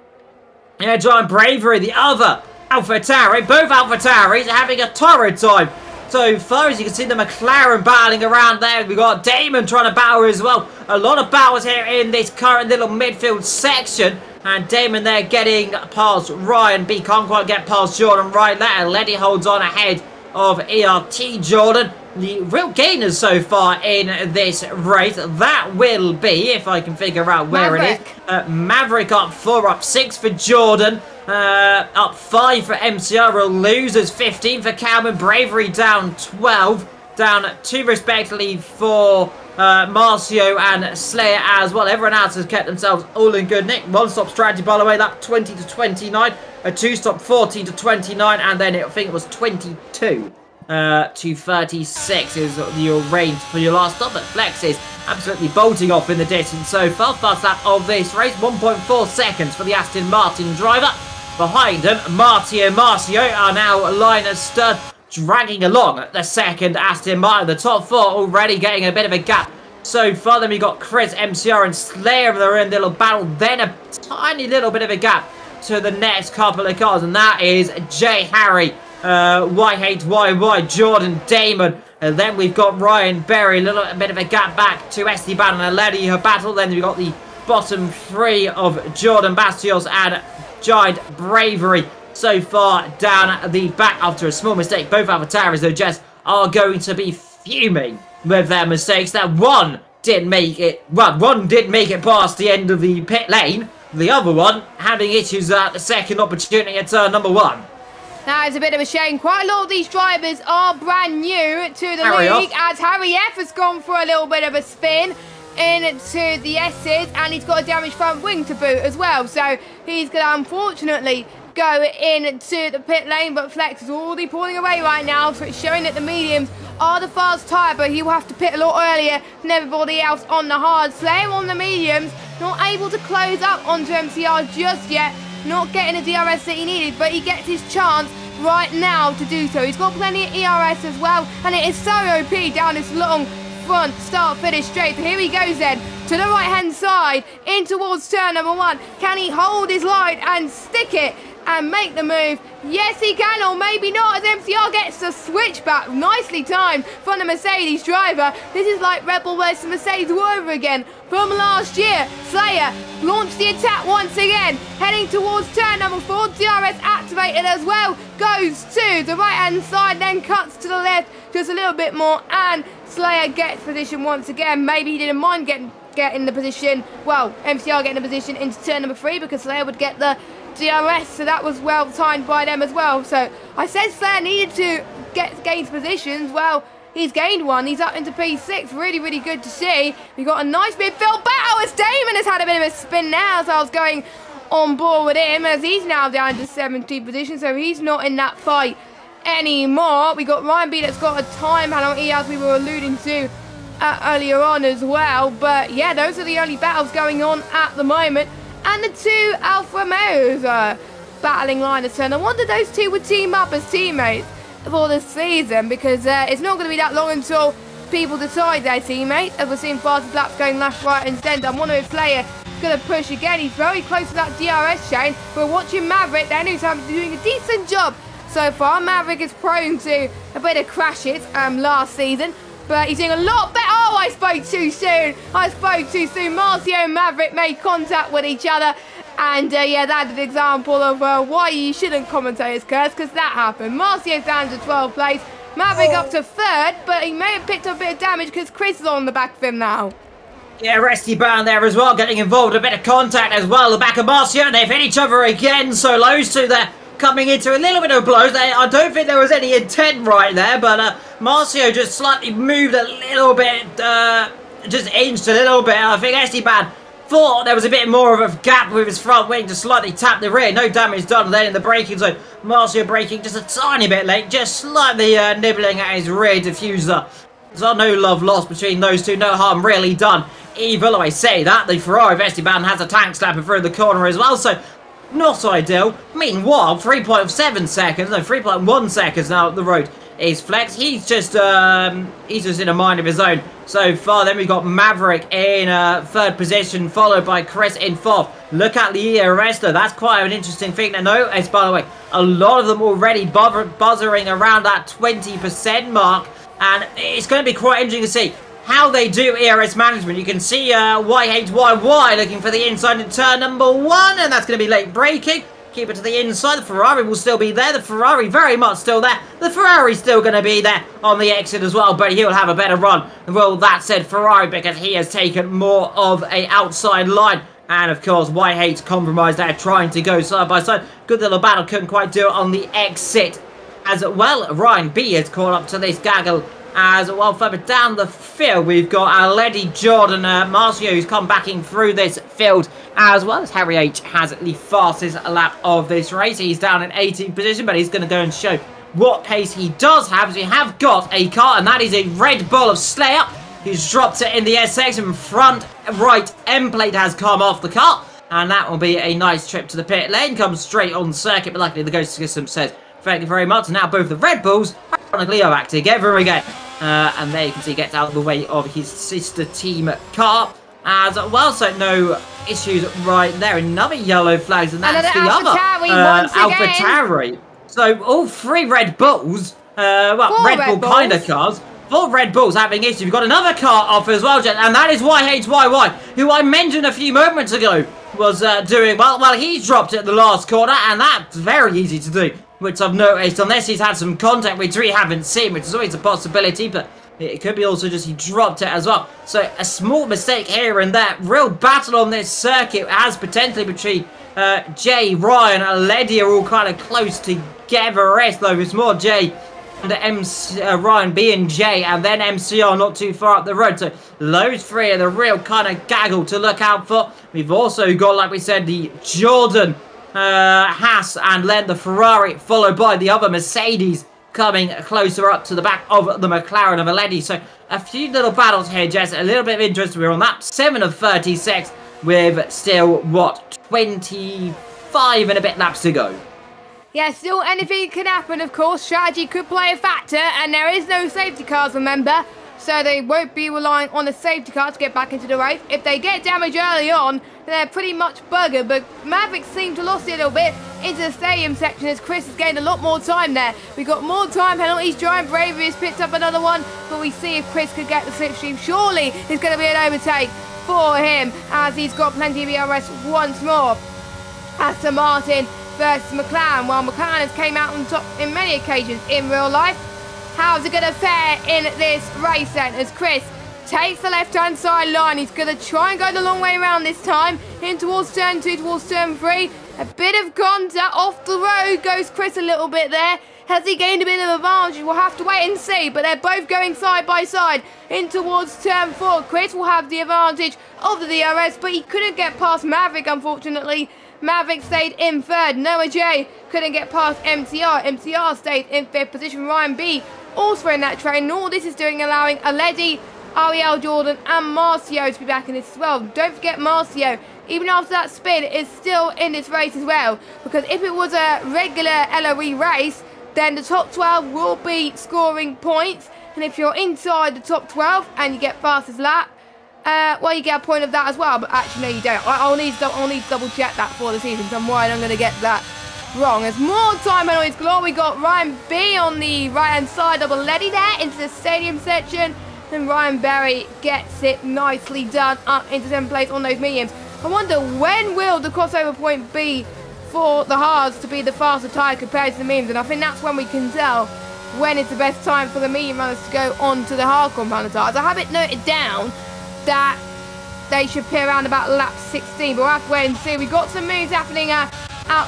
Yeah, Giant Bravery, the other AlphaTauri. Both AlphaTauris are having a torrid time so far. As you can see, the McLaren battling around there. We've got Damon trying to battle as well. A lot of battles here in this current little midfield section. And Damon there getting past Ryan B. Can't quite get past Jordan right there. Letty holds on ahead of ERT Jordan. The real gainers so far in this race, that will be, if I can figure out where Maverick. it is. Maverick up 4, up 6 for Jordan. Up 5 for MCR. Losers 15 for Calvin. Bravery down 12. Down 2 respectively for Marcio and Slayer as well. Everyone else has kept themselves all in good nick. 1-stop strategy, by the way, that 20 to 29. A 2-stop 14 to 29. And then I think it was 22 to 36 is your range for your last stop. But Flex is absolutely bolting off in the distance so far. First lap of this race, 1.4 seconds for the Aston Martin driver. Behind them, Marty and Marcio are now line astern, dragging along the second Aston Martin. The top 4 already getting a bit of a gap so far. Then we got Chris, MCR and Slayer. They're in a little battle. Then a tiny little bit of a gap to the next couple of cars. And that is J. Harry, Y8YY, Jordan Damon. And then we've got Ryan Berry. A little bit of a gap back to Esteban and Letty, her battle. Then we've got the bottom 3 of Jordan Bastios and Giant Bravery so far down the back after a small mistake. Both AlphaTauris, though, just are going to be fuming with their mistakes. That one didn't make it. Well, one did make it past the end of the pit lane. The other one having issues at the second opportunity at turn number 1. That is a bit of a shame. Quite a lot of these drivers are brand new to the league, as Harry F has gone for a little bit of a spin into the S's, and he's got a damaged front wing to boot as well. So he's going to unfortunately go into the pit lane, but Flex is already pulling away right now, so it's showing that the mediums are the fast tyre, but he will have to pit a lot earlier than everybody else on the hard. Slayer on the mediums, not able to close up onto MCR just yet, not getting the DRS that he needed, but he gets his chance right now to do so. He's got plenty of ERS as well, and it is so OP down this long front start finish straight. So here he goes then to the right hand side in towards turn number 1. Can he hold his line and stick it and make the move? Yes, he can, or maybe not, as MCR gets the switchback. Nicely timed from the Mercedes driver. This is like Red Bull versus Mercedes all over again from last year. Slayer launched the attack once again, heading towards turn number 4. DRS activated as well. Goes to the right hand side, then cuts to the left just a little bit more, and Slayer gets position once again. Maybe he didn't mind getting the position. Well, MCR getting the position into turn number 3 because Slayer would get the DRS, so that was well timed by them as well. So I said Slayer needed to gain positions. Well, he's gained one. He's up into P6. Really, really good to see. We got a nice midfield battle as Damon has had a bit of a spin now, so I was going on board with him as he's now down to 17th position, so he's not in that fight anymore. We got Ryan B that's got a time penalty, as we were alluding to earlier on as well. But yeah, those are the only battles going on at the moment. And the two Alfa Romeos are battling Linus Turn. I wonder those two would team up as teammates for the season, because it's not going to be that long until people decide their teammates, as we're seeing fastest laps going left, right and centre. I'm wondering if Slayer is going to push again. He's very close to that DRS chain. We're watching Maverick then, who's doing a decent job so far. Maverick is prone to a bit of crashes last season, but he's doing a lot better. Oh, I spoke too soon. Marcio and Maverick made contact with each other. And yeah, that's an example of why you shouldn't commentate his curse, because that happened. Marcio's down to 12th place. Maverick up to 3rd, but he may have picked up a bit of damage because Chris is on the back of him now. Yeah, Resty Brown there as well, getting involved. A bit of contact as well. The back of Marcio, and they've hit each other again. So those two there coming into a little bit of blows. I don't think there was any intent right there, but Marcio just slightly moved a little bit, just inched a little bit. I think Esteban thought there was a bit more of a gap with his front wing to slightly tap the rear. No damage done then in the braking zone. Marcio braking just a tiny bit late, just slightly nibbling at his rear diffuser. So no love lost between those two, no harm really done. Even though I say that, the Ferrari of Esteban has a tank slapper through the corner as well, so not ideal. Meanwhile, 3.7 seconds, no, 3.1 seconds now up the road is Flex. He's just in a mind of his own so far. Then we've got Maverick in 3rd position, followed by Chris in 4th. Look at the ERS though, that's quite an interesting thing to notice, by the way. A lot of them already buzzering around that 20% mark, and it's going to be quite interesting to see how they do ERS management. You can see YHYY looking for the inside in turn number 1, and that's going to be late braking. Keep it to the inside. The Ferrari will still be there. The Ferrari very much still there. The Ferrari's still going to be there on the exit as well, but he'll have a better run. Well, that said, Ferrari, because he has taken more of a outside line. And of course, YH's compromised there, trying to go side by side. Good little battle, couldn't quite do it on the exit as well. Ryan B has caught up to this gaggle as well. Further down the field, we've got Lady Jordan Marcio, who's come backing through this field, as well as Harry H has the fastest lap of this race. He's down in 18th position, but he's going to go and show what pace he does have. So we have got a car, and that is a Red Bull of Slayer, who's dropped it in the SX, and front right end plate has come off the car, and that will be a nice trip to the pit lane. Comes straight on circuit, but luckily the ghost system says thank you very much. And now both the Red Bulls ironically are back together again, and there you can see he gets out of the way of his sister team car as well, so no issues right there. Another yellow flags, and that's the other AlphaTauri. So all 3 Red Bulls, well, Red Bull kind of cars, 4 Red Bulls having issues. We've got another car off as well, and that is YHYY, who I mentioned a few moments ago was doing well. Well, he's dropped it at the last corner, and that's very easy to do, which I've noticed, unless he's had some contact, which we haven't seen, which is always a possibility, but it could be also just he dropped it as well. So a small mistake here and there. Real battle on this circuit as potentially between Jay, Ryan, and Lady are all kind of close together. Rest though, it's more Jay and Ryan B and J, and then MCR not too far up the road. So those 3 are the real kind of gaggle to look out for. We've also got, like we said, the Jordan Haas, and then the Ferrari, followed by the other Mercedes coming closer up to the back of the McLaren of Aledi. So a few little battles here, Jess. A little bit of interest. We're on lap 7 of 36 with still, what, 25 and a bit laps to go. Yeah, still anything can happen, of course. Strategy could play a factor, and there is no safety cars, remember. So they won't be relying on a safety car to get back into the race. If they get damage early on, they're pretty much buggered. But Maverick seemed to lost it a little bit into the stadium section as Chris has gained a lot more time there. We got more time penalties. Giant Bravery has picked up another one, but we see if Chris could get the slipstream. Surely it's going to be an overtake for him as he's got plenty of ERS once more. Aston Martin versus McLaren. While McLaren has came out on top in many occasions in real life, how's it going to fare in this race then as Chris takes the left-hand side line? He's going to try and go the long way around this time, in towards turn 2, towards turn 3. A bit of contact off the road goes Chris a little bit there. Has he gained a bit of advantage? We'll have to wait and see, but they're both going side by side in towards turn 4. Chris will have the advantage of the DRS, but he couldn't get past Maverick, unfortunately, Maverick stayed in third. Noah J couldn't get past MCR. MCR stayed in fifth position. Ryan B also in that train. And all this is doing, allowing Aledi, Ariel Jordan and Marcio to be back in this as well. Don't forget Marcio, even after that spin, is still in this race as well. Because if it was a regular LOE race, then the top 12 will be scoring points. And if you're inside the top 12 and you get fastest lap, well, you get a point of that as well. But actually, no, you don't. I'll need to double check that for the season, so I'm worried I'm going to get that wrong. There's more time on his galore. We got Ryan B on the right-hand side of Aledi there into the stadium section. And Ryan Berry gets it nicely done up into 7th place on those mediums. I wonder when will the crossover point be for the hards to be the faster tyre compared to the mediums, and I think that's when we can tell when it's the best time for the medium runners to go on to the hard compound tyres. I have it noted down that they should appear around about lap 16, but we'll have to wait and see. We've got some moves happening out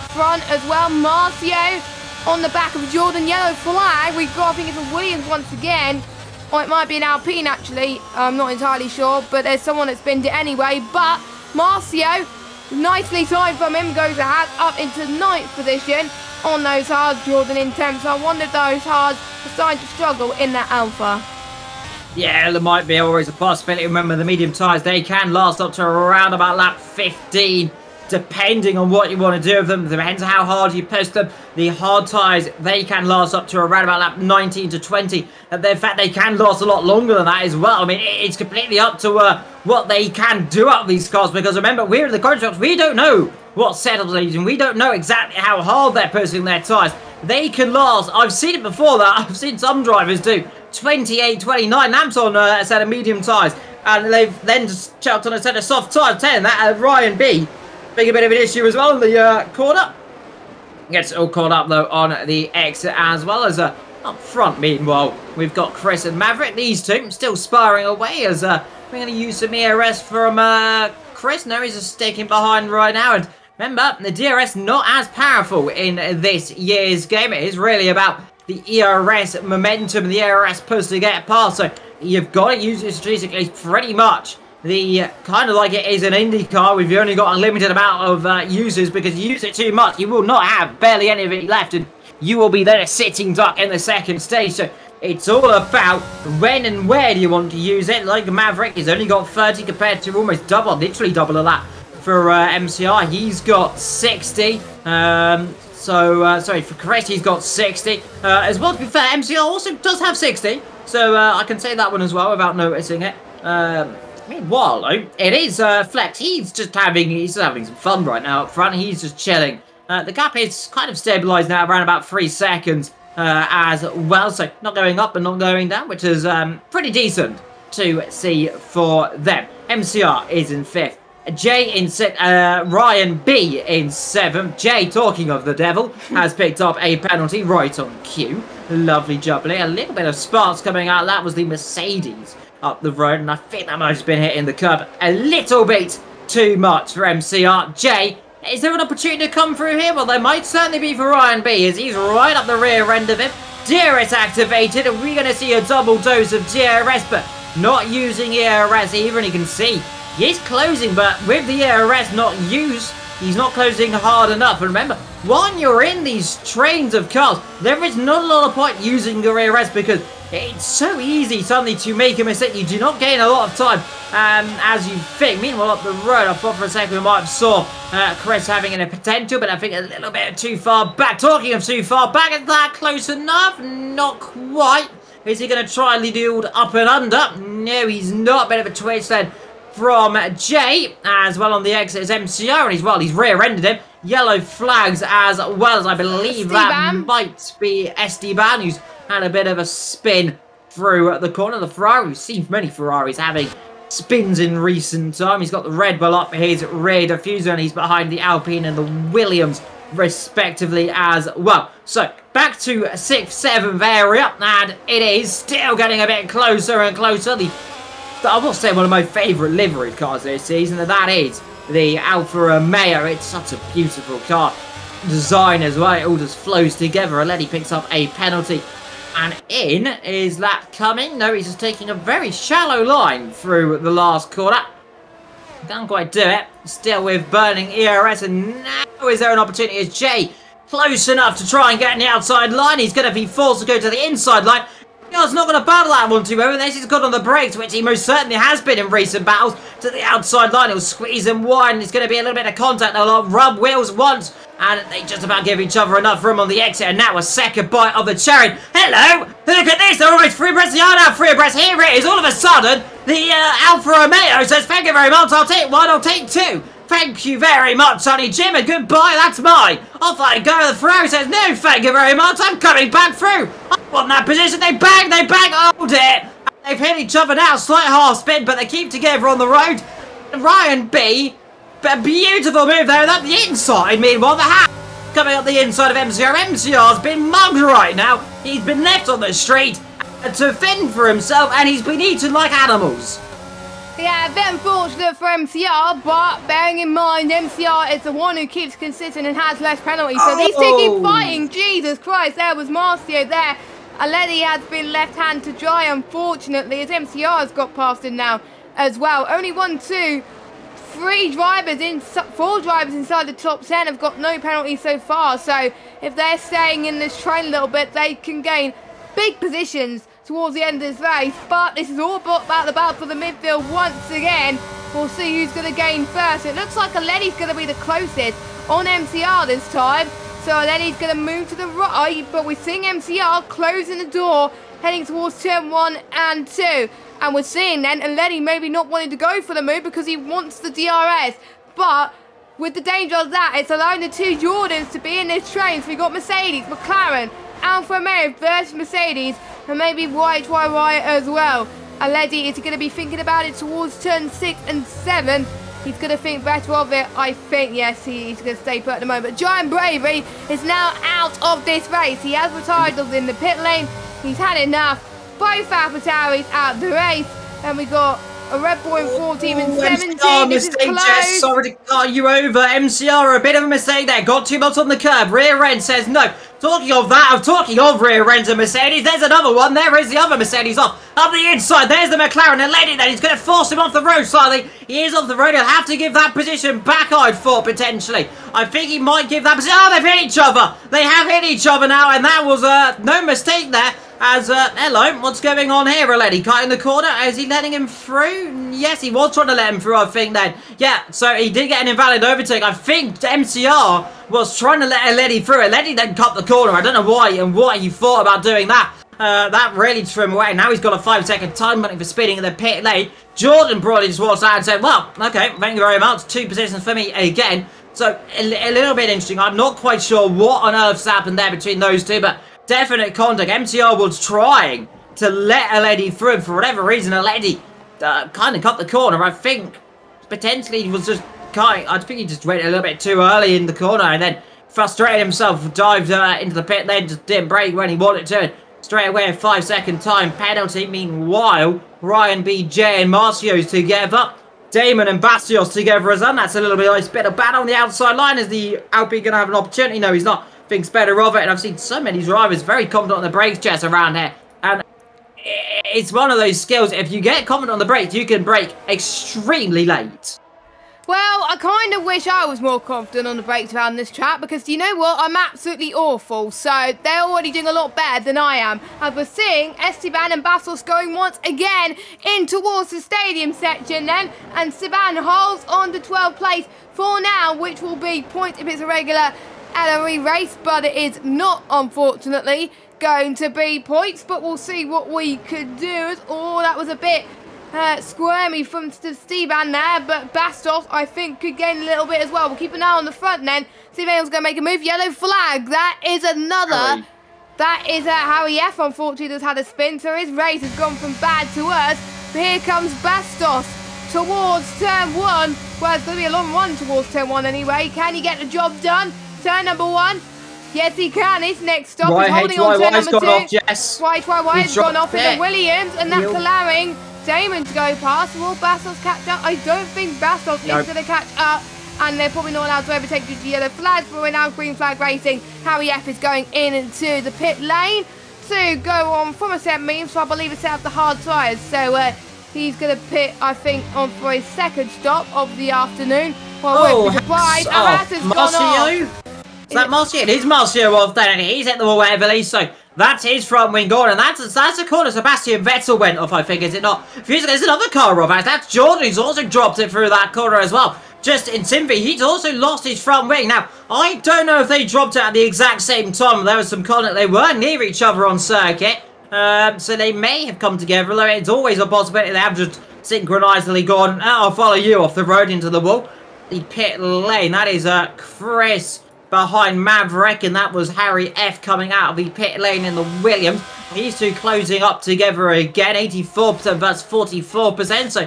front as well. Marcio on the back of Jordan, yellow flag. We've got, I think it's a Williams once again, or it might be an Alpine actually, I'm not entirely sure, but there's someone that's binned it anyway. But Marcio, nicely timed from him, goes ahead up into 9th position on those hards. Jordan in 10th, so I wonder if those hards are starting to struggle in that Alpha. Yeah, there might be always a possibility. Remember, the medium tyres, they can last up to around about lap 15, depending on what you want to do with them. Depends on how hard you push them. The hard tyres, they can last up to around about lap 19 to 20. In fact, they can last a lot longer than that as well. I mean, it's completely up to what they can do out of these cars, because remember, we're in the constructors. We don't know what setups they're using. We don't know exactly how hard they're pushing their tyres. They can last, I've seen it before that, I've seen some drivers do 28, 29 laps on a set of medium tyres, and they've then just chucked on a set of soft tyres, telling that Ryan B being a bit of an issue as well in the corner. Gets all caught up though on the exit as well as up front. Meanwhile, we've got Chris and Maverick, these two still sparring away as we're going to use some ERS from Chris. No, he's just sticking behind right now, and remember, the DRS not as powerful in this year's game. It is really about the ERS momentum and the ERS push to get past. So you've got to use it strategically, pretty much the kind of like it is an IndyCar. We've only got a limited amount of users, because you use it too much, you will not have barely any of it left, and you will be there sitting duck in the second stage. So it's all about when and where do you want to use it. Like Maverick, he's only got 30 compared to almost double, literally double of that for MCR. He's got 60. Sorry, for Chris, he's got 60. As well, to be fair, MCR also does have 60. So I can say that one as well without noticing it. Meanwhile, though, it is Flex. He's having some fun right now up front. He's just chilling. The gap is kind of stabilised now around about 3 seconds as well. So not going up and not going down, which is pretty decent to see for them. MCR is in 5th. Jay in 6th, Ryan B in 7th. Jay, talking of the devil, has picked up a penalty right on cue. Lovely jubbly. A little bit of sparks coming out. That was the Mercedes up the road, and I think that might have been hitting the curb a little bit too much for MCR. Jay, is there an opportunity to come through here? Well, there might certainly be for Ryan B, as he's right up the rear end of him. DRS activated, and we're going to see a double dose of DRS, but not using ERS either, and you can see he is closing, but with the ERS not used, he's not closing hard enough. And remember, when you're in these trains of cars, there is not a lot of point using your ERS, because it's so easy suddenly to make a mistake. You do not gain a lot of time as you think. Meanwhile, up the road, I thought for a second we might have saw Chris having a potential, but I think a little bit too far back. Talking of too far back, is that close enough? Not quite. Is he going to try the old up and under? No, he's not. Bit of a twist then from Jay, as well on the exit as MCR, and he's rear-ended him. Yellow flags as well, as I believe that might be Esteban, who's had a bit of a spin through the corner. The Ferrari, we've seen many Ferraris having spins in recent time. He's got the Red Bull up his rear diffuser, and he's behind the Alpine and the Williams respectively as well. So back to 6th, 7th area, and it is still getting a bit closer and closer. I will say one of my favourite livery cars this season, and that is the Alfa Romeo. It's such a beautiful car design as well. It all just flows together. Aledi picks up a penalty, and in is that coming? No, he's just taking a very shallow line through the last corner. Can't quite do it. Still with burning ERS, and now is there an opportunity as Jay close enough to try and get on the outside line. He's going to be forced to go to the inside line. He's not going to battle that one too well, unless he's got on the brakes, which he most certainly has been in recent battles. To the outside line, he'll squeeze and widen. There's going to be a little bit of contact. They'll rub wheels once, and they just about give each other enough room on the exit. And now a second bite of the cherry. Hello! Look at this! They're almost free abreast. They are now free abreast. Here it is. All of a sudden, the Alfa Romeo says, "Thank you very much. I'll take one. I'll take two. Thank you very much, Sonny Jim, and goodbye, that's mine." Off I go. The throw says, "No, thank you very much. I'm coming back through. I want that position." They bang, oh dear. They've hit each other now. Slight half spin, but they keep together on the road. Ryan B, a beautiful move there. Up the inside, meanwhile, the hat coming up the inside of MCR. MCR's been mugged right now. He's been left on the street to fend for himself, and he's been eaten like animals. Yeah, a bit unfortunate for MCR, but bearing in mind MCR is the one who keeps consistent and has less penalties. So these two keep fighting. Jesus Christ, there was Marcio there. Aledi has been left hand to dry, unfortunately, as MCR has got past him now as well. Only 1, 2, 3 drivers, 4 drivers inside the top 10 have got no penalties so far. So if they're staying in this train a little bit, they can gain big positions towards the end of this race. But this is all about the battle for the midfield once again. We'll see who's going to gain first. It looks like Aledi's going to be the closest on MCR this time. So Aledi's going to move to the right, but we're seeing MCR closing the door, heading towards turn 1 and 2. And we're seeing then Aledi maybe not wanting to go for the move because he wants the DRS. But with the danger of that, it's allowing the two Jordans to be in this train. So we've got Mercedes, McLaren, Alfa Romeo versus Mercedes, and maybe YYY as well. Aledi is going to be thinking about it towards turn 6 and 7. He's going to think better of it, I think. Yes, he's going to stay put at the moment. But Giant Bravery is now out of this race. He has retired in the pit lane. He's had enough. Both AlphaTauris out of the race. And we got a Red Bull in 14 and 17. MCR This is mistake, close. Jess. Sorry to cut you over. MCR, a bit of a mistake there. Got too much on the curb. Rear end says no. Talking of that, talking of rear ends and Mercedes, there's another one. There is the other Mercedes off. Up the inside, there's the McLaren. And Aledi then, he's going to force him off the road slightly. He is off the road. He'll have to give that position back, I'd thought, potentially. I think he might give that position. Oh, they've hit each other. They have hit each other now, and that was no mistake there. As, hello, what's going on here, Aledi? Cutting the corner. Is he letting him through? Yes, he was trying to let him through, I think, then. Yeah, so he did get an invalid overtake. I think MCR was trying to let Aledi through. Aledi then cut the corner. I don't know why and what he thought about doing that. That really threw him away. Now he's got a 5-second time limit for speeding in the pit lane. Jordan probably just walked out and said, well, okay, thank you very much. 2 positions for me again. So, a little bit interesting. I'm not quite sure what on earth's happened there between those two, but definite contact. MCR was trying to let Aledi through, and for whatever reason, Aledi kind of cut the corner. I think potentially he was just I think he just went a little bit too early in the corner, and then frustrated himself, dived into the pit lane, just didn't brake when he wanted to. Straight away, a 5-second time penalty. Meanwhile, Ryan B, J, and Marcio's together. Damon and Bastios together as well. That's a little bit nice bit of battle on the outside line. Is the Alpine going to have an opportunity? No, he's not. Thinks better of it, and I've seen so many drivers very confident on the brakes, Jess, around here. And it's one of those skills. If you get confident on the brakes, you can brake extremely late. Well, I kind of wish I was more confident on the brakes around this track because, you know what, I'm absolutely awful. So they're already doing a lot better than I am. And we're seeing Esteban and Bastos going once again in towards the stadium section then. And Esteban holds on to 12th place for now, which will be point if it's a regular LRE race. But it is not, unfortunately, going to be points. But we'll see what we could do. Oh, that was a bit squirmy from Esteban there, but Bastos, I think, could gain a little bit as well. We'll keep an eye on the front then. See if anyone's going to make a move. Yellow flag. That is another. Harry. That is Harry F, unfortunately, has had a spin, so his race has gone from bad to worse. But here comes Bastos towards turn 1. Well, it's going to be a long run towards turn 1 anyway. Can he get the job done? Turn number 1. Yes, he can. His next stop is holding on to turn number 2. Off, yes. YYY has gone off into Williams, and that's Yep. allowing Damon to go past. Will Bastos catch up? I don't think Bastos is going to catch up, and they're probably not allowed to overtake due to yellow flags, but we're now green flag racing. Harry F is going into the pit lane to go on from a set mean, so I believe it's set up the hard tyres. So he's going to pit, I think, on for his second stop of the afternoon. Well, I won't be surprised. Haas has gone off. Is that Marcio? It is Marcio off then, and he's hit the wall heavily, so that's his front wing gone, and that's the corner Sebastian Vettel went off, I think, is it not? There's another car off, that's Jordan who's also dropped it through that corner as well. Just in Timby, he's also lost his front wing. Now, I don't know if they dropped it at the exact same time. There was some comment they were near each other on circuit, so they may have come together, although it's always a possibility they have just synchronisally gone, I'll follow you off the road into the wall. The pit lane, that is Chris behind Maverick, and that was Harry F coming out of the pit lane in the Williams. These two closing up together again, 84% versus 44%, so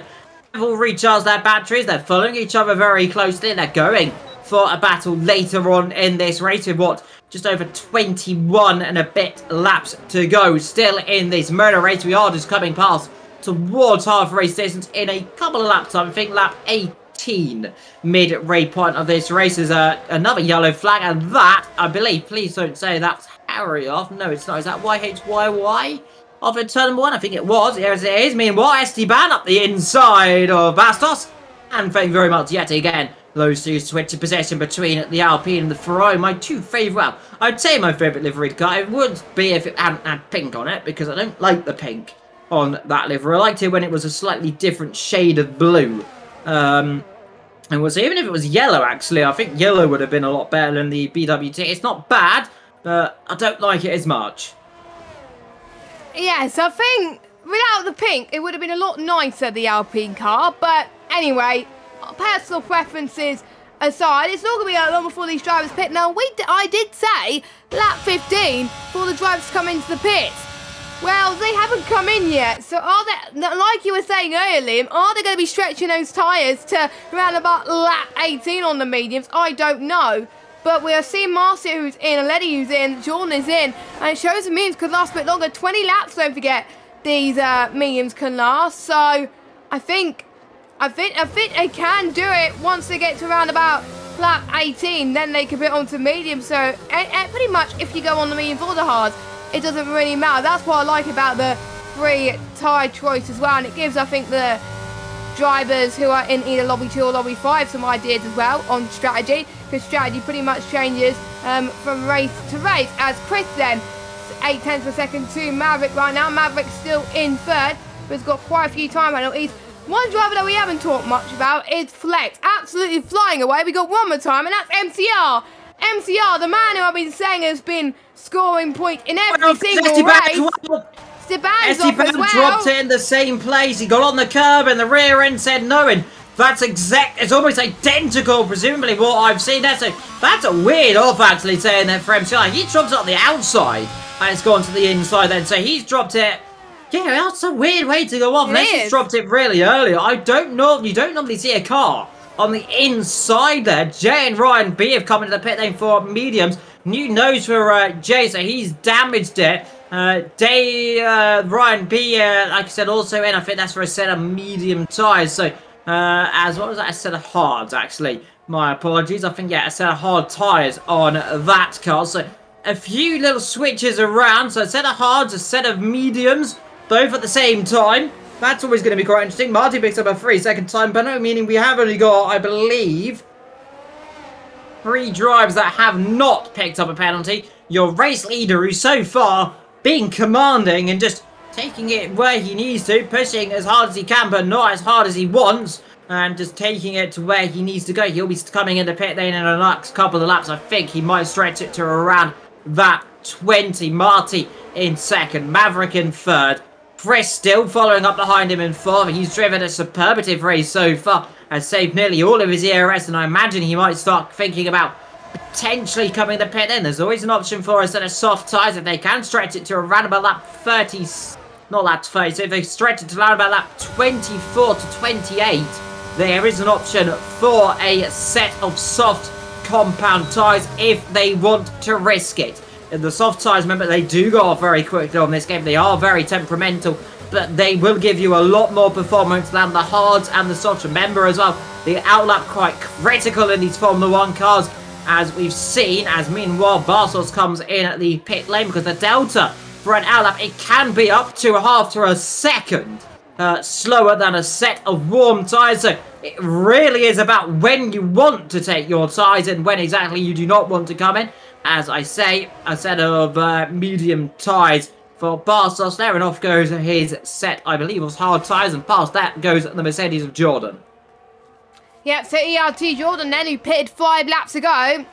they've all recharged their batteries. They're following each other very closely. They're going for a battle later on in this race with what, just over 21 and a bit laps to go. Still in this murder race, we are just coming past towards half race distance in a couple of laps time. I think lap 18 mid-ray point of this race is another yellow flag, and that, I believe, please don't say that's Harry off. No, it's not. Is that YHYY off in turn 1? I think it was. Yes, it is. Meanwhile, Esteban up the inside of Bastos, and thank you very much yet again. Those two switch possession between the Alpine and the Ferrari. My two favourite, well, I'd say my favourite livery car. It would be if it hadn't had pink on it, because I don't like the pink on that livery. I liked it when it was a slightly different shade of blue. And was even if it was yellow, actually, I think yellow would have been a lot better than the BWT. It's not bad, but I don't like it as much. Yes, I think without the pink, it would have been a lot nicer, the Alpine car. But anyway, personal preferences aside, it's not going to be that long before these drivers pit. Now, I did say lap 15 for the drivers to come into the pits. Well, they haven't come in yet, so are they, like you were saying earlier, Liam, are they going to be stretching those tyres to around about lap 18 on the mediums? I don't know. But we are seeing Marcia who's in, and Letty who's in, Jordan is in, and it shows the mediums could last a bit longer. 20 laps, don't forget, these mediums can last. So I think they can do it once they get to around about lap 18, then they can put onto medium. So pretty much if you go on the mediums or the hards, it doesn't really matter. That's what I like about the free tyre choice as well, and it gives, I think, the drivers who are in either lobby 2 or lobby 5 some ideas as well on strategy, because strategy pretty much changes from race to race. As Chris then 8/10 of a second to Maverick right now. Maverick's still in third, but has got quite a few time penalties. One driver that we haven't talked much about is Flex, absolutely flying away. We got one more time, and that's MCR. MCR, the man who I've been saying has been scoring point in every single race. Esteban dropped it in the same place. He got on the curb and the rear end said no, and that's it's almost identical, presumably, what I've seen there. So that's a weird off, actually, saying that for MCR. He dropped it on the outside, and it's gone to the inside then. So he's dropped it. Yeah, that's a weird way to go off. Unless he's dropped it really early. I don't know. You don't normally see a car on the inside there. Jay and Ryan B have come into the pit lane for mediums. New nose for Jay, so he's damaged it. Ryan B, like I said, also in. I think that's for a set of medium tyres. So, as what was that? A set of hards, actually. My apologies. I think, yeah, a set of hard tyres on that car. So, a few little switches around. So, a set of hards, a set of mediums, both at the same time. That's always going to be quite interesting. Marty picks up a 3-second time penalty, meaning we have only got, I believe, 3 drivers that have not picked up a penalty. Your race leader, who's so far been commanding and just taking it where he needs to, pushing as hard as he can, but not as hard as he wants, and just taking it to where he needs to go. He'll be coming into pit lane in the next couple of laps. I think he might stretch it to around that 20. Marty in second, Maverick in third. Chris still following up behind him in fourth. He's driven a superlative race so far, has saved nearly all of his ERS, and I imagine he might start thinking about potentially coming to pit in. There's always an option for a set of soft tyres if they can stretch it to around about lap 30, not lap 30, so if they stretch it to around about lap 24 to 28, there is an option for a set of soft compound tyres if they want to risk it. The soft tyres, remember, they do go off very quickly on this game. They are very temperamental, but they will give you a lot more performance than the hards and the softs. Remember as well, the outlap quite critical in these Formula 1 cars, as we've seen, as meanwhile Bartos comes in at the pit lane, because the delta for an outlap, it can be up to a half to a second slower than a set of warm tyres. So it really is about when you want to take your tyres and when exactly you do not want to come in. As I say, a set of medium tyres for Bastos there, and off goes his set, I believe, was hard tyres, and past that goes the Mercedes of Jordan. Yep, so ERT Jordan then, who pitted 5 laps ago,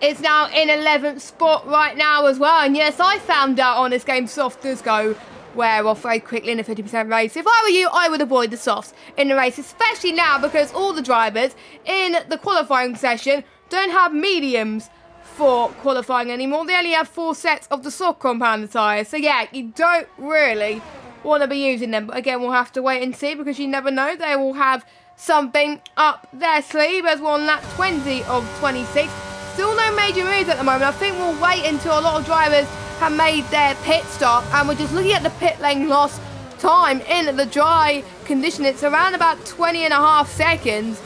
is now in 11th spot right now as well. And yes, I found out on this game soft does go wear off very quickly in a 50% race. If I were you, I would avoid the softs in the race, especially now because all the drivers in the qualifying session don't have mediums for qualifying anymore. They only have 4 sets of the soft compound tyres. So yeah, you don't really want to be using them. But again, we'll have to wait and see because you never know. They will have something up their sleeve as we're on lap 20 of 26. Still no major moves at the moment. I think we'll wait until a lot of drivers have made their pit stop, and we're just looking at the pit lane loss time in the dry condition. It's around about 20.5 seconds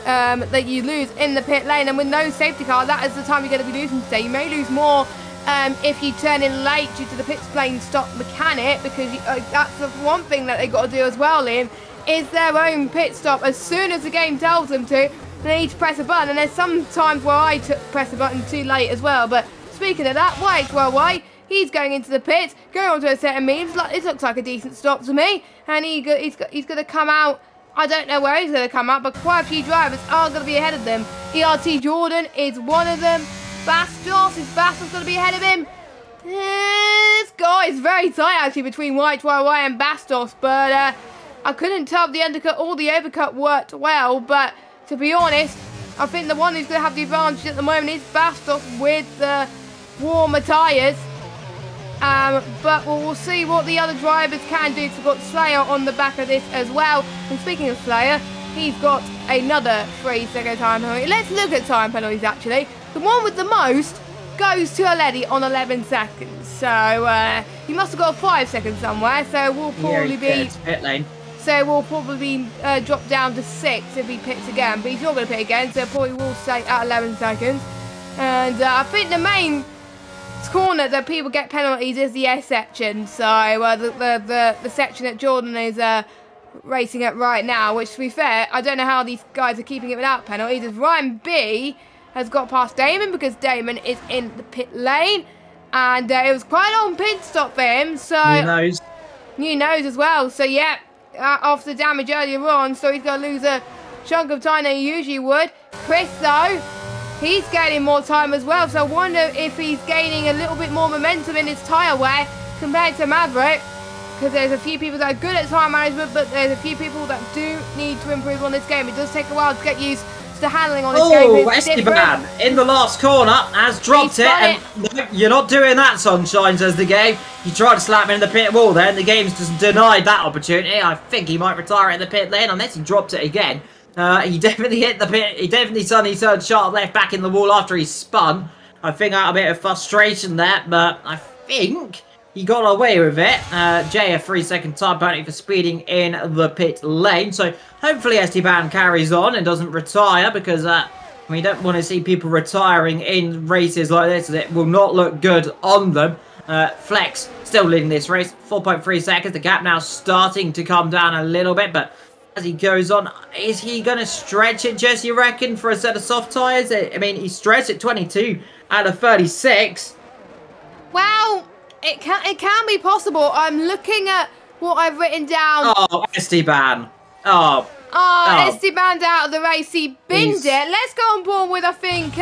that you lose in the pit lane, and with no safety car, that is the time you're going to be losing today. You may lose more if you turn in late due to the pit lane stop mechanic, because that's the one thing that they've got to do as well, Liam, is their own pit stop. As soon as the game tells them to, they need to press a button, and there's some times where I press a button too late as well. But speaking of that, White, he's going into the pits, going onto a set of mediums. This looks like a decent stop to me, and he's going to come out. I don't know where he's going to come out, but quite a few drivers are going to be ahead of them. ERT Jordan is one of them. Bastos going to be ahead of him? This guy is very tight actually between White and Bastos, but I couldn't tell if the undercut or the overcut worked well. But to be honest, I think the one who's going to have the advantage at the moment is Bastos with the warmer tyres. But we'll see what the other drivers can do. So we've got Slayer on the back of this as well. And speaking of Slayer, he's got another 3-second time penalty. Let's look at time penalties actually. The one with the most goes to Aledi on 11 seconds. So he must have got 5 seconds somewhere. So we'll probably be pit lane. So we'll probably drop down to 6 if he pits again. But he's not going to pit again, so probably will stay at 11 seconds. And I think the main corner that people get penalties is the S section. So the section that Jordan is racing at right now, which to be fair, I don't know how these guys are keeping it without penalties, as Ryan B has got past Damon because Damon is in the pit lane, and it was quite a long pit stop for him. So new nose as well. So yeah, after the damage earlier on, so he's going to lose a chunk of time than he usually would. Chris though, he's gaining more time as well, so I wonder if he's gaining a little bit more momentum in his tyre wear compared to Maverick, because there's a few people that are good at time management, but there's a few people that do need to improve on this game. It does take a while to get used to the handling on this game. Oh, Esteban in the last corner has dropped it, and no, you're not doing that, Sunshine, says the game. You tried to slap him in the pit wall there, and the game's just denied that opportunity. I think he might retire in the pit lane unless he dropped it again. He definitely hit the pit. He definitely suddenly turned sharp left back in the wall after he spun. I think out a bit of frustration there, but I think he got away with it. Jay, a 3-second time penalty for speeding in the pit lane. So hopefully Esteban carries on and doesn't retire, because we don't want to see people retiring in races like this. It will not look good on them. Flex still leading this race, 4.3 seconds. The gap now starting to come down a little bit, but as he goes on, is he going to stretch it, Jess, you reckon, for a set of soft tyres? I mean, he stretched it 22 out of 36. Well, it can be possible. I'm looking at what I've written down. Oh, Esteban. Oh, Esteban's out of the race. He binned it. Let's go on board with, I think,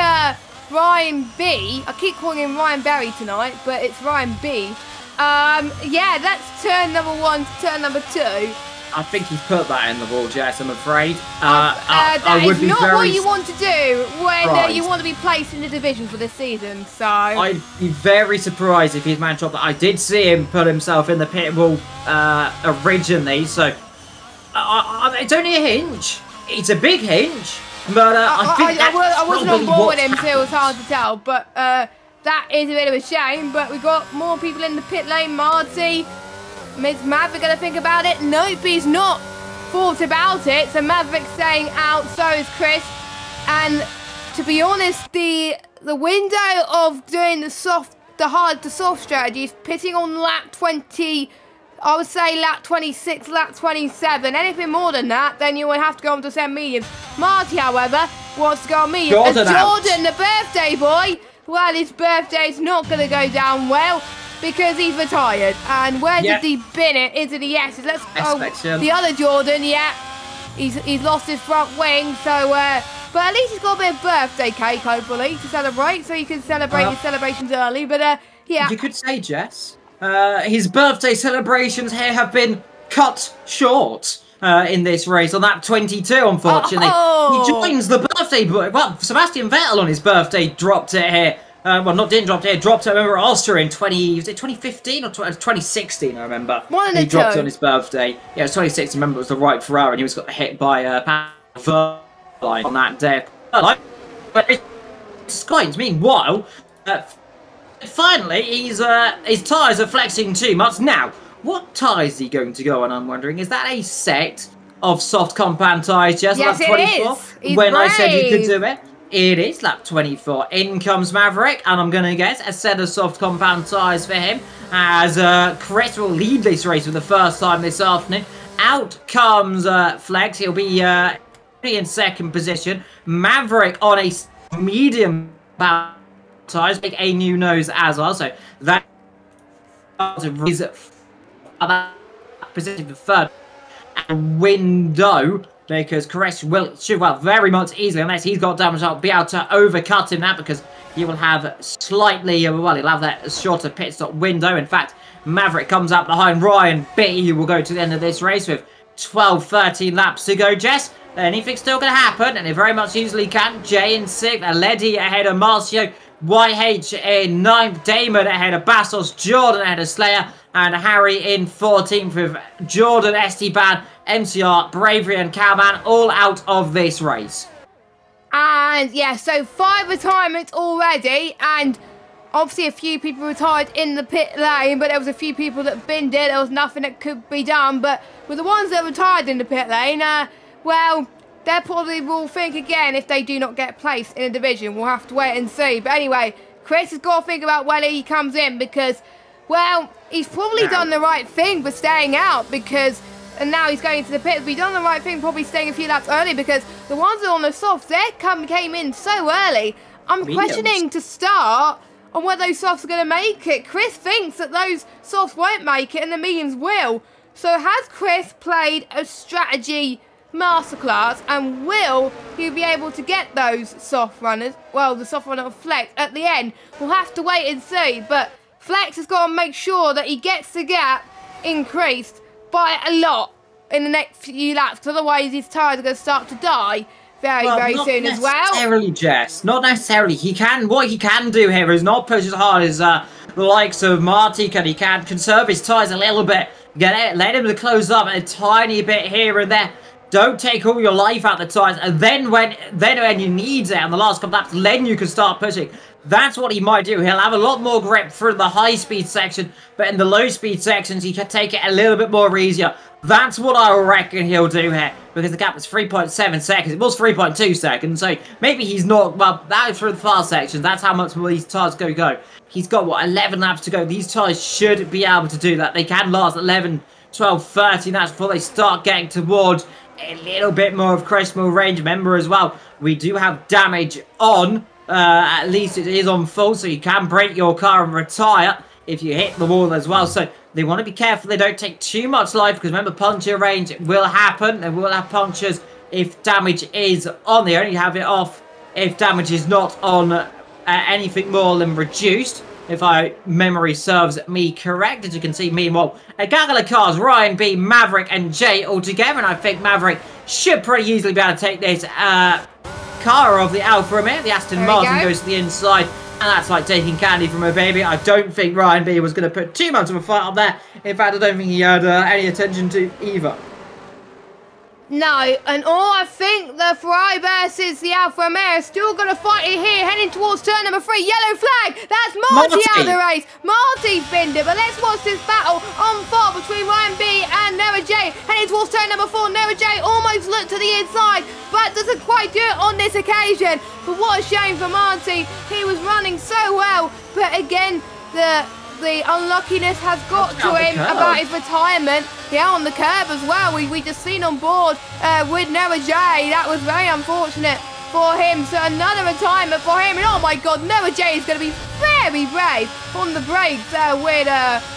Ryan B. I keep calling him Ryan Berry tonight, but it's Ryan B. Yeah, that's turn number 1 to turn number 2. I think he's put that in the wall, Jess, I'm afraid. That is not what you want to do when you want to be placed in the division for this season, so I'd be very surprised if his man dropped that. I did see him put himself in the pit wall originally, so it's only a hinge. It's a big hinge, but I think I wasn't on board with him, so it was hard to tell, but that is a bit of a shame. But we've got more people in the pit lane. Marty, Ms. Maverick going to think about it? Nope, he's not thought about it. So Maverick's staying out, so is Chris. And to be honest, the window of doing the hard to soft strategy is pitting on lap 20 I would say lap 26, lap 27. Anything more than that, then you will have to go on to send mediums. Marty, however, wants to go on mediums. Jordan, the birthday boy, well, his birthday's not going to go down well because he's retired. And where did he bin it? Is it the S's? Let's go. The other Jordan, he's lost his front wing, so... but at least he's got a bit of birthday cake, hopefully, to celebrate, so you can celebrate his celebrations early. But, yeah. You could say, Jess, his birthday celebrations here have been cut short in this race on lap 22, unfortunately. He joins the birthday boy. Well, Sebastian Vettel on his birthday dropped it here. Well, didn't drop it here, dropped it, I remember, Austria in 2015 or 2016, I remember. He dropped it on his birthday. Yeah, it was 2016, remember, it was the right Ferrari, and he was got hit by on that day. Meanwhile, finally, his tyres are flexing too much. Now, what tyres is he going to go on, I'm wondering? Is that a set of soft compound tyres, just yes, lap 24? When I said you could do it. It is lap 24. In comes Maverick, and I'm going to guess a set of soft compound tyres for him, as Chris will lead this race for the first time this afternoon. Out comes Flex. He'll be in second position. Maverick on a medium tyres, make a new nose as well, so that is position for third and window, because Koresh will very much easily, unless he's got damage, I'll be able to overcut him that, because he will have slightly, well, he'll have that shorter pit stop window. In fact, Maverick comes up behind Ryan B, who will go to the end of this race with 12-13 laps to go. Jess, anything's still going to happen, and it very much easily can. Jay in 6th, Aledi ahead of Marcio, YH in 9th, Damon ahead of Bastos, Jordan ahead of Slayer, and Harry in 14th with Jordan, Esteban, MCR, Bravery and Cowman all out of this race. And yeah, so 5 retirements already, and obviously a few people retired in the pit lane, but there was a few people that binned it. There was nothing that could be done, but with the ones that retired in the pit lane, well, they probably will think again if they do not get placed in a division. We'll have to wait and see. But anyway, Chris has got to think about whether he comes in, because, well, he's probably done the right thing for staying out, because, and now he's going to the pits, but he's done the right thing probably staying a few laps early, because the ones that are on the softs, they came in so early. I'm questioning to start on whether those softs are going to make it. Chris thinks that those softs won't make it and the mediums will. So has Chris played a strategy masterclass, and will he be able to get those soft runners, well, the soft runner of Flex at the end? We'll have to wait and see, but Flex has got to make sure that he gets the gap increased by a lot in the next few laps, because otherwise his tyres are going to start to die very soon as well. Not necessarily, Jess. Not necessarily. What he can do here is not push as hard as the likes of Marty can. He can conserve his tyres a little bit, let him to close up a tiny bit here and there. Don't take all your life out the tyres, and then when you need it on the last couple laps, then you can start pushing. That's what he might do. He'll have a lot more grip through the high-speed section, but in the low-speed sections, he can take it a little bit more easier. That's what I reckon he'll do here, because the gap is 3.7 seconds. It was 3.2 seconds, so maybe he's not, well, that is for the fast sections. That's how much will these tyres go. He's got, what, 11 laps to go. These tyres should be able to do that. They can last 11, 12, 13 laps before they start getting towards a little bit more of critical range. Remember as well, we do have damage on, at least it is on full, so you can break your car and retire if you hit the wall as well. So they want to be careful they don't take too much life, because remember, puncture range will happen. They will have punctures if damage is on. They only have it off if damage is not on anything more than reduced, if memory serves me correct. As you can see, meanwhile, a gaggle of cars, Ryan B, Maverick and Jay all together, and I think Maverick should pretty easily be able to take this car of the Alfa Romeo. The Aston Martin goes to the inside, and that's like taking candy from a baby. I don't think Ryan B was going to put too much of a fight up there. In fact, I don't think he had any attention to either. No, and I think the Ferrari versus the Alfa Romeo still going to fight it here, heading towards turn number 3. Yellow flag, that's Marty out of the race. Marty's binned it, but let's watch this battle unfold between Ryan B and Noah J. Heading towards turn number 4, Noah J almost looked to the inside, but doesn't quite do it on this occasion. But what a shame for Marty. He was running so well, but again, the the unluckiness has got to him about his retirement. Yeah, on the curb as well. We just seen on board with Noah J. That was very unfortunate for him. So another retirement for him. And oh my God, Noah J is going to be very brave on the brakes with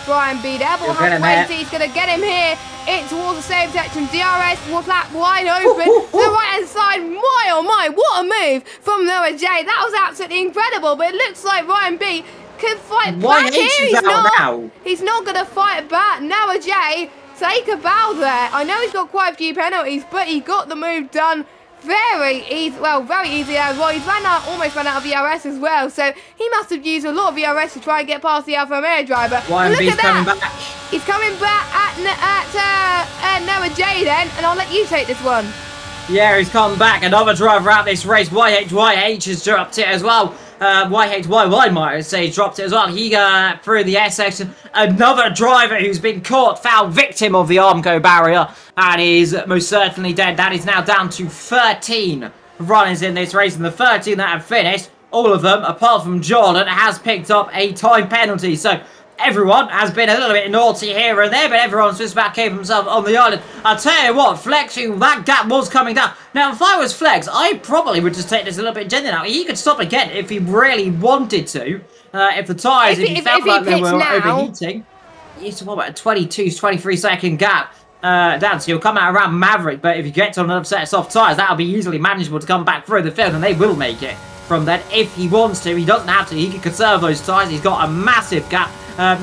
Ryan B. There. We'll have to wait. He's going to get him here. In towards the same section. DRS was flat wide open to the right hand side. My oh my, what a move from Noah J. That was absolutely incredible. But it looks like Ryan B could fight back here. He's not going to fight back. Noah J, take a bow there. I know he's got quite a few penalties, but he got the move done very easy. Well, very easy as well. He's almost ran out of VRS as well. So he must have used a lot of VRS to try and get past the Alfa Romeo driver. Ryan B's coming back. He's coming back at Noah J then, and I'll let you take this one. Yeah, he's come back. Another driver out this race. YH has dropped it as well. YHYY might say dropped it as well. He through the S section. Another driver who's been caught, foul victim of the Armco barrier, and is most certainly dead. That is now down to 13 runners in this race, and the 13 that have finished, all of them, apart from Jordan, has picked up a time penalty. So everyone has been a little bit naughty here and there, but everyone's just about keeping himself on the island. I'll tell you what, Flex, that gap was coming down. Now, if I was Flex, I probably would just take this a little bit gently now. He could stop again if he really wanted to. If the tyres, if he felt like they were overheating. It's what, about a 22, 23 second gap down, so you'll come out around Maverick, but if you get to another set of soft tyres, that'll be easily manageable to come back through the field, and they will make it from that if he wants to. He doesn't have to. He can conserve those tyres. He's got a massive gap.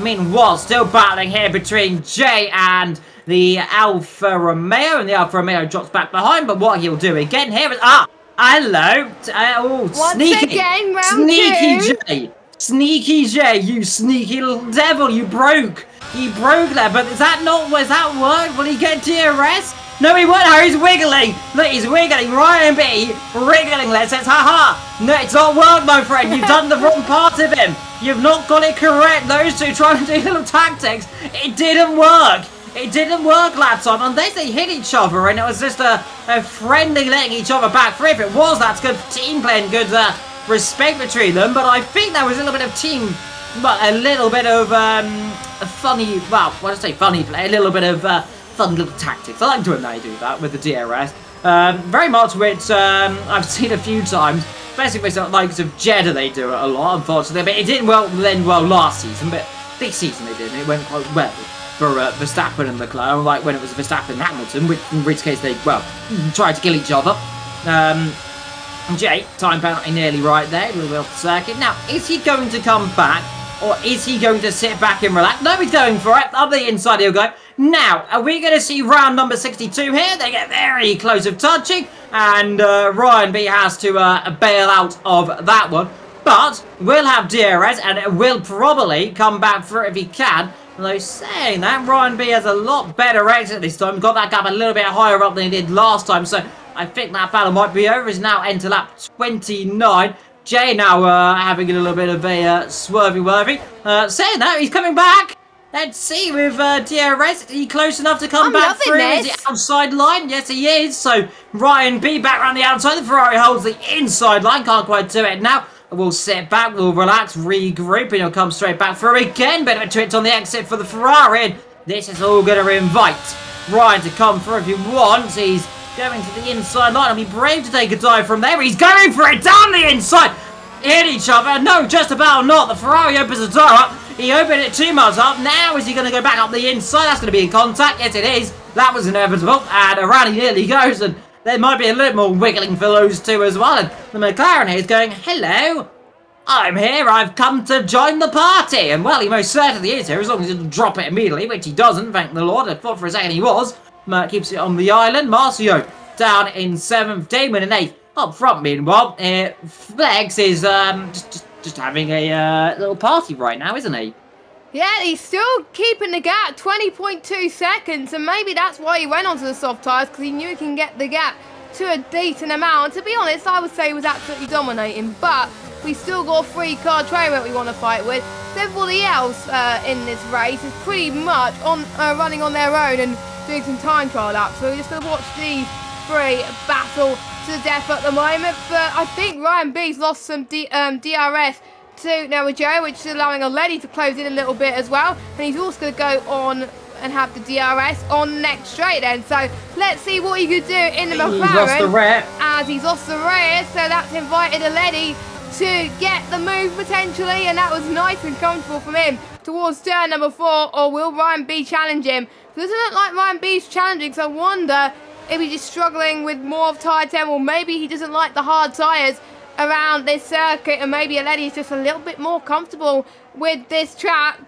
Meanwhile, still battling here between Jay and the Alfa Romeo, and the Alfa Romeo drops back behind, but what he'll do again here is... hello! Sneaky! Sneaky Jay! Sneaky Jay, you sneaky little devil, you broke! He broke there, but is that work? Will he get DRS? No, he won't. He's wiggling. Look, he's wiggling. Ryan B. wriggling. Let's say, haha. No, it's not worked, my friend. You've done the wrong part of him. You've not got it correct. Those two trying to do little tactics. It didn't work. It didn't work last time. Unless they hit each other and it was just a friendly letting each other back free. If it was, that's good team play and good respect between them. But I think there was a little bit of team, but a little bit of a funny, well, what did I say, funny play. A little bit of... fun little tactics. I like doing that. I do that with the DRS. Very much which I've seen a few times, especially with the likes of Jeddah. They do it a lot, unfortunately. But it didn't end well last season, but this season they did. It went quite well for Verstappen and Leclerc. Unlike when it was Verstappen and Hamilton, in which case they, well, tried to kill each other. Jay, time penalty nearly right there, a little bit off the circuit. Now, is he going to come back, or is he going to sit back and relax? No, he's going for it. Up the inside he'll go. Now, are we going to see round number 62 here? They get very close of touching, and Ryan B has to bail out of that one. But we'll have DRS, and it will probably come back through if he can. Although saying that, Ryan B has a lot better exit this time. Got that gap a little bit higher up than he did last time, so I think that battle might be over. He's now into lap 29. Jay now having a little bit of a swervy-worvy. Saying that, he's coming back. Let's see with DRS. Is he close enough to come back through? Is he outside line? Yes, he is. So Ryan B back around the outside. The Ferrari holds the inside line. Can't quite do it now. We'll sit back. We'll relax, regroup, and he'll come straight back through again. Bit of a twitch on the exit for the Ferrari. And this is all going to invite Ryan to come through if he wants. He's going to the inside line. He'll be brave to take a dive from there. He's going for it down the inside. Hit each other. No, just about not. The Ferrari opens the door up. He opened it too much up. Now is he going to go back up the inside? That's going to be in contact. Yes, it is. That was inevitable. And around he nearly goes. And there might be a little more wiggling for those two as well. And the McLaren here is going, hello, I'm here. I've come to join the party. And well, he most certainly is here, as long as he doesn't drop it immediately, which he doesn't, thank the Lord. I thought for a second he was. Keeps it on the island. Marcio down in 7th. Damon in 8th. Up front, meanwhile, Flex is just having a little party right now, isn't he? Yeah, he's still keeping the gap, 20.2 seconds, and maybe that's why he went onto the soft tyres, because he knew he can get the gap to a decent amount. And to be honest, I would say he was absolutely dominating, but we still got a free-car trainer that we want to fight with. So everybody else in this race is pretty much on running on their own and doing some time trial laps. So we're just going to watch these three battle to the death at the moment, but I think Ryan B's lost some DRS to Noah Joe, which is allowing Aledi to close in a little bit as well. And he's also going to go on and have the DRS on next straight then. So let's see what he could do in the McLaren. He's lost the rear. As he's lost the rear, so that's invited Aledi to get the move potentially, and that was nice and comfortable from him towards turn number 4. Or will Ryan B challenge him? It doesn't look like Ryan B's challenging, so I wonder if he's just struggling with more of tyre temp, or maybe he doesn't like the hard tyres around this circuit, and maybe Aledi is just a little bit more comfortable with this track.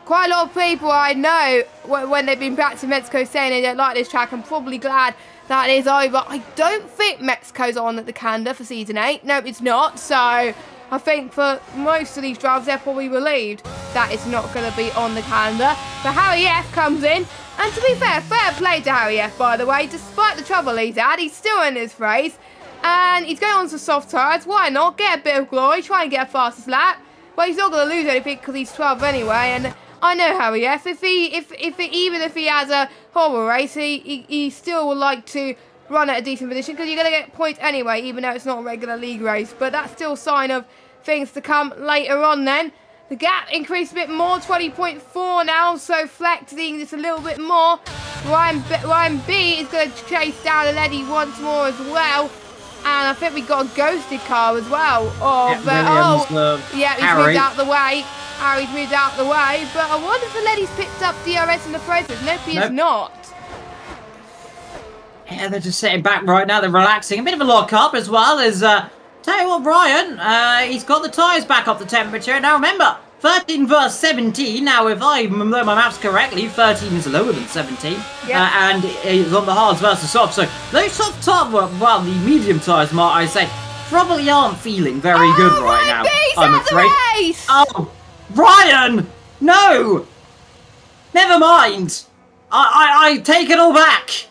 Quite a lot of people I know, when they've been practicing Mexico, saying they don't like this track. I'm probably glad that is over. I don't think Mexico's on at the calendar for Season 8. No, it's not. So I think for most of these drivers, they're probably relieved that it's not going to be on the calendar. But Harry F comes in. And to be fair play to Harry F, by the way. Despite the trouble he's had, he's still in his race. And he's going on to soft tyres. Why not? Get a bit of glory. Try and get a fastest lap. Well, he's not going to lose anything because he's 12 anyway. And I know Harry F. Even if he has a horrible race, he still would like to run at a decent position, because you're going to get points anyway, even though it's not a regular league race. But that's still a sign of things to come later on then. The gap increased a bit more, 20.4 now, so flexing just a little bit more. Ryan B is going to chase down Aledi once more as well. And I think we got a ghosted car as well. He's moved out the way. Harry's moved out the way. But I wonder if Aledi's picked up DRS in the process. Nope, he is not. Yeah, they're just sitting back right now. They're relaxing. A bit of a lock-up as well as... Tell you what, Brian, he's got the tyres back up the temperature. Now remember, 13 versus 17. Now, if I know my maths correctly, 13 is lower than 17. Yep. And it's on the hards versus soft. So those soft tyres, well, the medium tyres, might I say, probably aren't feeling very good right now. I'm afraid. Race. Oh, Brian! No! Never mind. I take it all back.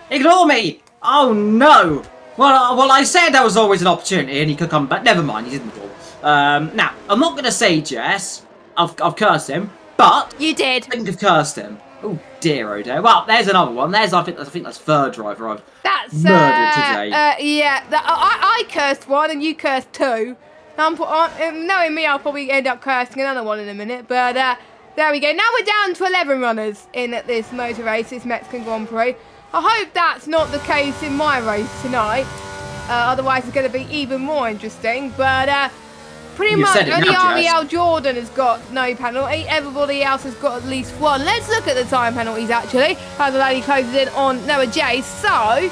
Ignore me. Oh, no. Well, I said there was always an opportunity and he could come back. Never mind, he didn't fall. Now, I'm not going to say Jess. I've cursed him, but... You did. I think I've cursed him. Oh, dear, oh dear. Well, there's another one. I think that's third driver I've murdered today. Yeah, I cursed one and you cursed two. Knowing me, I'll probably end up cursing another one in a minute. But there we go. Now we're down to 11 runners in this motor race, this Mexican Grand Prix. I hope that's not the case in my race tonight. Otherwise, it's going to be even more interesting. But pretty much, only RBL Jordan has got no penalty. Everybody else has got at least one. Let's look at the time penalties, actually. As the lady closes in on Noah J. So,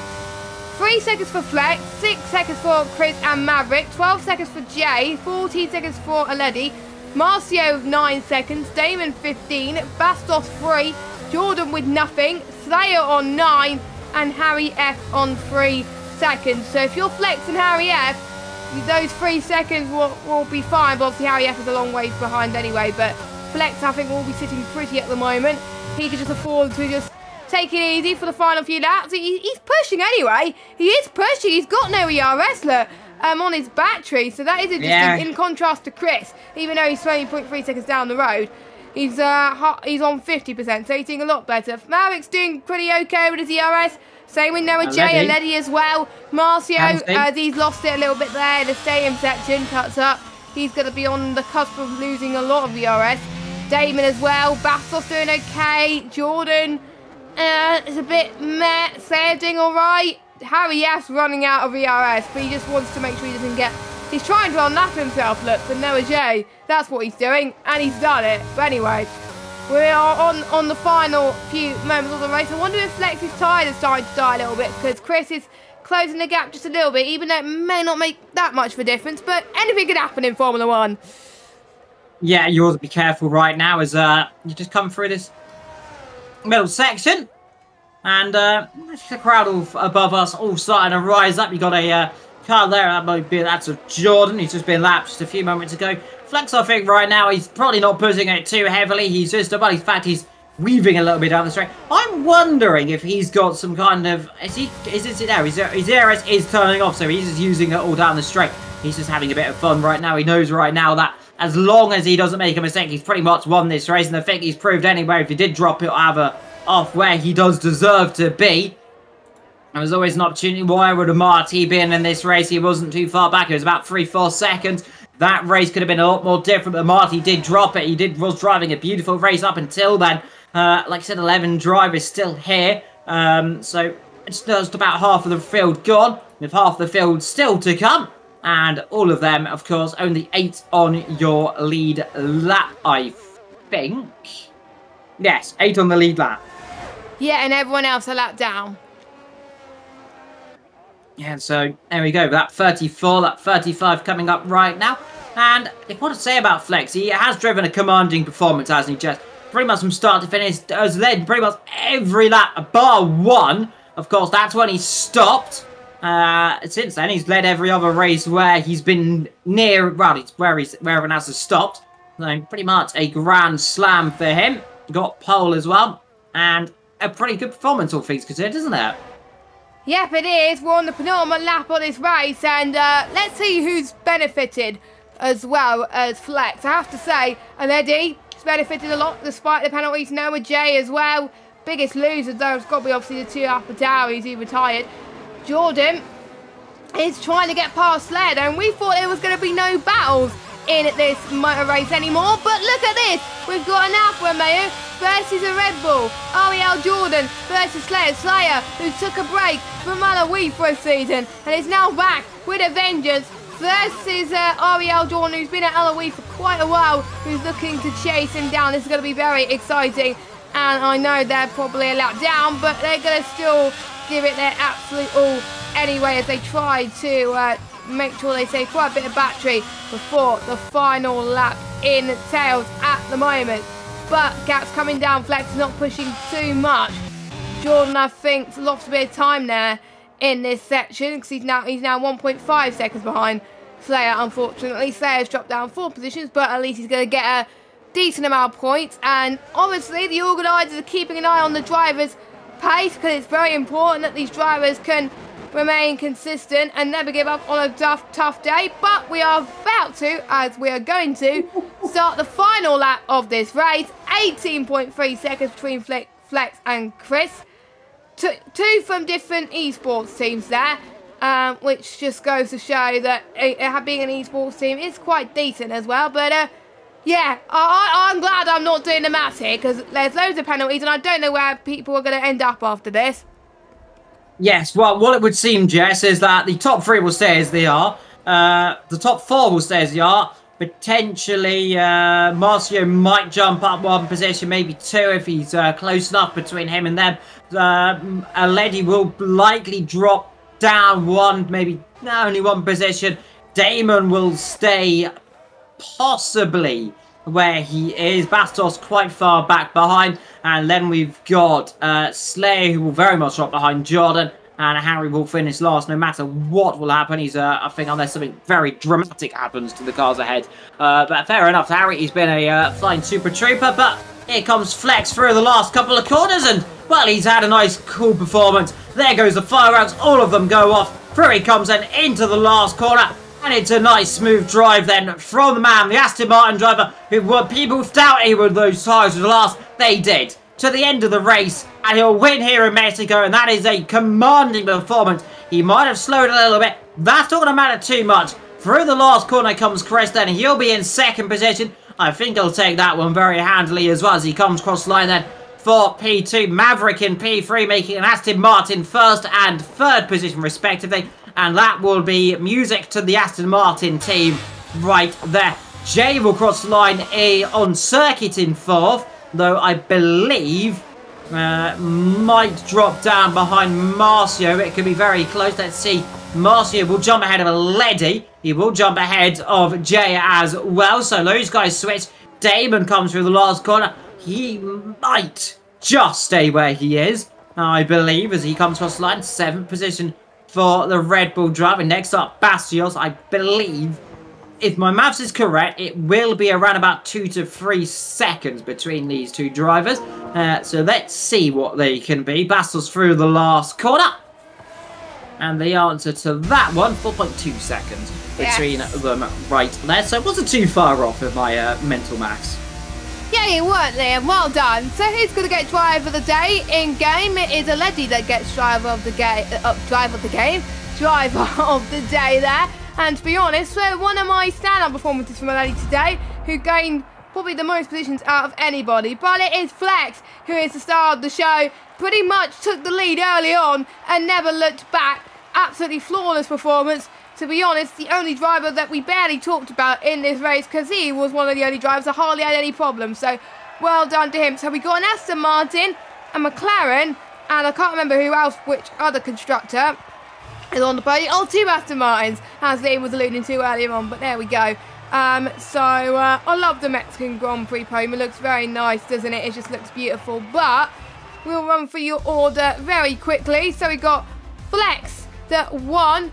3 seconds for Flex, 6 seconds for Chris and Maverick, 12 seconds for Jay, 14 seconds for Aledi, Marcio 9 seconds, Damon 15, Bastos 3, Jordan with nothing, Slayer on 9, and Harry F on 3 seconds. So if you're flexing Harry F, those 3 seconds will be fine. But obviously Harry F is a long way behind anyway. But Flex, I think, will be sitting pretty at the moment. He could just afford to just take it easy for the final few laps. He's pushing anyway. He is pushing. He's got no ERS on his battery. So that is interesting in contrast to Chris. Even though he's 20.3 seconds down the road. He's on 50%, so he's doing a lot better. Maverick's doing pretty okay with his ERS. Same with Noah J, Aledi as well. Marcio, as he's lost it a little bit there in the stadium section, cuts up. He's going to be on the cusp of losing a lot of ERS. Damon as well. Bastos doing okay. Jordan is a bit meh. Slayer doing alright. Harry F's running out of ERS, but he just wants to make sure he doesn't get... He's trying to unlap himself, look, for Noah J. That's what he's doing, and he's done it. But anyway, we are on the final few moments of the race. I wonder if Flex's tyre is starting to die a little bit, because Chris is closing the gap just a little bit, even though it may not make that much of a difference, but anything could happen in Formula 1. Yeah, you ought to be careful right now as you just come through this middle section. And the crowd above us all starting to rise up. You got a car there, that's a Jordan. He's just been lapped just a few moments ago. Flex, I think, right now, he's probably not pushing it too heavily. He's just about, in fact, he's weaving a little bit down the straight. I'm wondering if he's got some kind of... His DRS is turning off, so he's just using it all down the straight. He's just having a bit of fun right now. He knows right now that as long as he doesn't make a mistake, he's pretty much won this race. And I think he's proved anyway, if he did drop it or have a off where he does deserve to be. There was always an opportunity. Why would a Marty been in this race? He wasn't too far back. It was about 3-4 seconds. that race could have been a lot more different, but Marty did drop it. He was driving a beautiful race up until then. Like I said, 11 drivers still here. So it's just about half of the field gone, with half the field still to come. And all of them, of course, only 8 on your lead lap, I think. Yes, 8 on the lead lap. Yeah, and everyone else a lap down. Yeah, so there we go. That 34, that 35 coming up right now. And if what to say about Flex, he has driven a commanding performance, hasn't he, Jess? Pretty much from start to finish, has led pretty much every lap, bar one. Of course, that's when he stopped. Since then, he's led every other race where he's been near, well, where everyone else has stopped. So pretty much a grand slam for him. Got pole as well. And a pretty good performance, all things considered, isn't it? Yep, it is. We're on the penultimate lap of this race, and let's see who's benefited as well as Flex. I have to say, Eddie's benefited a lot despite the penalties. Noah J as well. Biggest losers, though, it's got to be obviously the 2 Alpha Tauris who retired. Jordan is trying to get past Sled, and we thought there was going to be no battles in this motor race anymore, but look at this. We've got an Alfa Romeo versus a Red Bull. Ariel Jordan versus Slayer, who took a break from Alawi for a season and is now back with a vengeance versus Ariel Jordan, who's been at Alawi for quite a while, who's looking to chase him down. This is going to be very exciting, and I know they're probably a lap down, but they're going to still give it their absolute all anyway as they try to make sure they save quite a bit of battery before the final lap entails at the moment. But Gap's coming down, Flex is not pushing too much. Jordan, I think, lost a bit of time there in this section because he's now 1.5 seconds behind Slayer, unfortunately. Slayer's dropped down 4 positions, but at least he's going to get a decent amount of points. And obviously the organisers are keeping an eye on the drivers' pace because it's very important that these drivers can remain consistent and never give up on a tough day. But we are about to, as we are going to, start the final lap of this race. 18.3 seconds between Flex and Chris. Two from different esports teams there, which just goes to show that being an esports team is quite decent as well. But yeah, I'm glad I'm not doing the maths here because there's loads of penalties and I don't know where people are going to end up after this. Yes, well, what it would seem, Jess, is that the top 3 will stay as they are. The top 4 will stay as they are. Potentially, Marcio might jump up 1 position, maybe 2 if he's close enough between him and them. Aledi will likely drop down 1, maybe only 1 position. Damon will stay possibly where he is. Bastos quite far back behind. And then we've got Slayer, who will very much drop behind Jordan. And Harry will finish last no matter what will happen. He's, I think, unless something very dramatic happens to the cars ahead. But fair enough, Harry, he's been a flying super trooper. But here comes Flex through the last couple of corners. And, well, he's had a nice, cool performance. There goes the fireworks. All of them go off. Through he comes then into the last corner. And it's a nice smooth drive then from the man, the Aston Martin driver, who were people doubted he would those tyres would last. They did. To the end of the race, and he'll win here in Mexico, and that is a commanding performance. He might have slowed a little bit. That's not going to matter too much. Through the last corner comes Chris, then he'll be in 2nd position. I think he'll take that one very handily as well as he comes across the line then for P2. Maverick in P3, making an Aston Martin 1st and 3rd position respectively. And that will be music to the Aston Martin team right there. Jay will cross the line on circuit in 4th, though I believe might drop down behind Marcio. It could be very close. Let's see. Marcio will jump ahead of Ledi. He will jump ahead of Jay as well. So those guys switch. Damon comes through the last corner. He might just stay where he is, I believe, as he comes across the line. 7th position for the Red Bull driver. Next up, Bastios, I believe. If my maths is correct, it will be around about 2 to 3 seconds between these 2 drivers. So let's see what they can be. Bastos through the last corner. And the answer to that one, 4.2 seconds between them right there. So it wasn't too far off of my mental maths. Yeah, you weren't, Liam. Well done. So who's going to get driver of the day in game? It is Aledi that gets driver of the day there. And to be honest, one of my standout performances from a lady today who gained probably the most positions out of anybody. But it is Flex who is the star of the show. Pretty much took the lead early on and never looked back. Absolutely flawless performance. To be honest, the only driver that we barely talked about in this race, because he was one of the only drivers that hardly had any problems. So well done to him. So we got an Aston Martin, a McLaren, and I can't remember who else, which other constructor is on the podium. Oh, 2 Aston Martins, as Liam was alluding to earlier on, but there we go. I love the Mexican Grand Prix podium. It looks very nice, doesn't it? It just looks beautiful. But we'll run through your order very quickly. So we got Flex that won.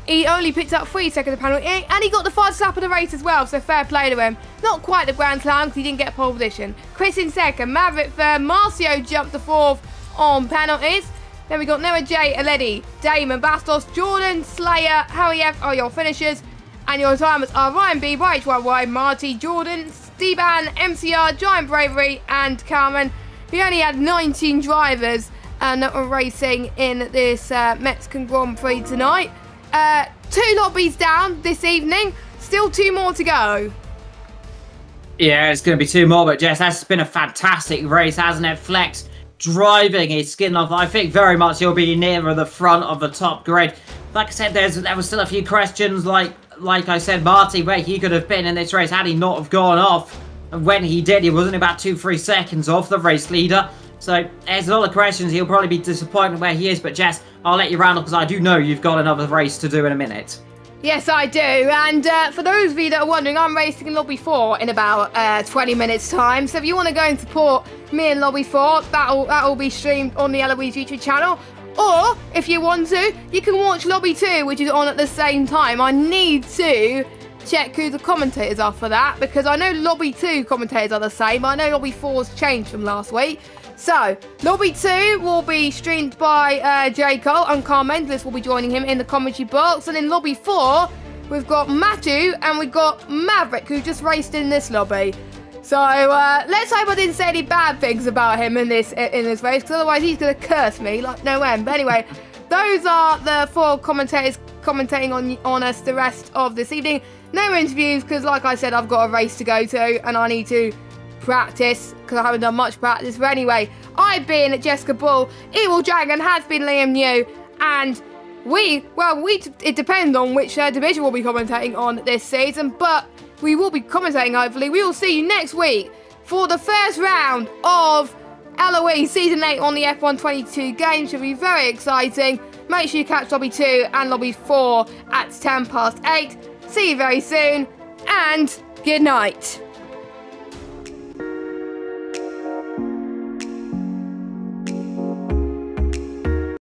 He only picked up 3 seconds of penalty, and he got the fastest lap of the race as well, so fair play to him. Not quite the Grand Slam, because he didn't get pole position. Chris in second, Maverick third, Marcio jumped to 4th on penalties. Then we got Noah J, Aledi, Damon, Bastos, Jordan, Slayer, Harry F are your finishers. And your retirements are Ryan B, YHYY, Marty, Jordan, Steban, MCR, Giant Bravery, and Carmen. We only had 19 drivers that were racing in this Mexican Grand Prix tonight. 2 lobbies down this evening, still 2 more to go. Yeah, it's going to be 2 more, but Jess, that's been a fantastic race, hasn't it? Flex driving his skin off. I think very much he'll be nearer the front of the top grid. Like I said, there was still a few questions, like I said, Marty, where he could have been in this race had he not have gone off. And when he did, he wasn't about 2-3 seconds off the race leader. So there's a lot of questions. He'll probably be disappointed where he is. But Jess, I'll let you round up because I do know you've got another race to do in a minute. Yes, I do. And for those of you that are wondering, I'm racing in Lobby 4 in about 20 minutes' time. So if you want to go and support me in Lobby 4, that'll be streamed on the Eloise YouTube channel. Or, if you want to, you can watch Lobby 2, which is on at the same time. I need to check who the commentators are for that, because I know Lobby 2 commentators are the same. I know Lobby 4's changed from last week. So, Lobby 2 will be streamed by J. Cole, and Carl Mendelis will be joining him in the commentary box. And in Lobby 4, we've got Matthew and we've got Maverick, who just raced in this lobby. So, let's hope I didn't say any bad things about him in this race, because otherwise he's going to curse me like no end. But anyway, those are the 4 commentators commentating on us the rest of this evening. No interviews, because like I said, I've got a race to go to, and I need to practice, because I haven't done much practice. But anyway, I've been Jessica Bull, Evil Dragon has been Liam New, and it depends on which division we'll be commentating on this season, but we will be commentating, hopefully. We will see you next week for the first round of Eloise Season 8 on the F122 game. Should be very exciting. Make sure you catch Lobby 2 and Lobby 4 at 8:10. See you very soon, and good night.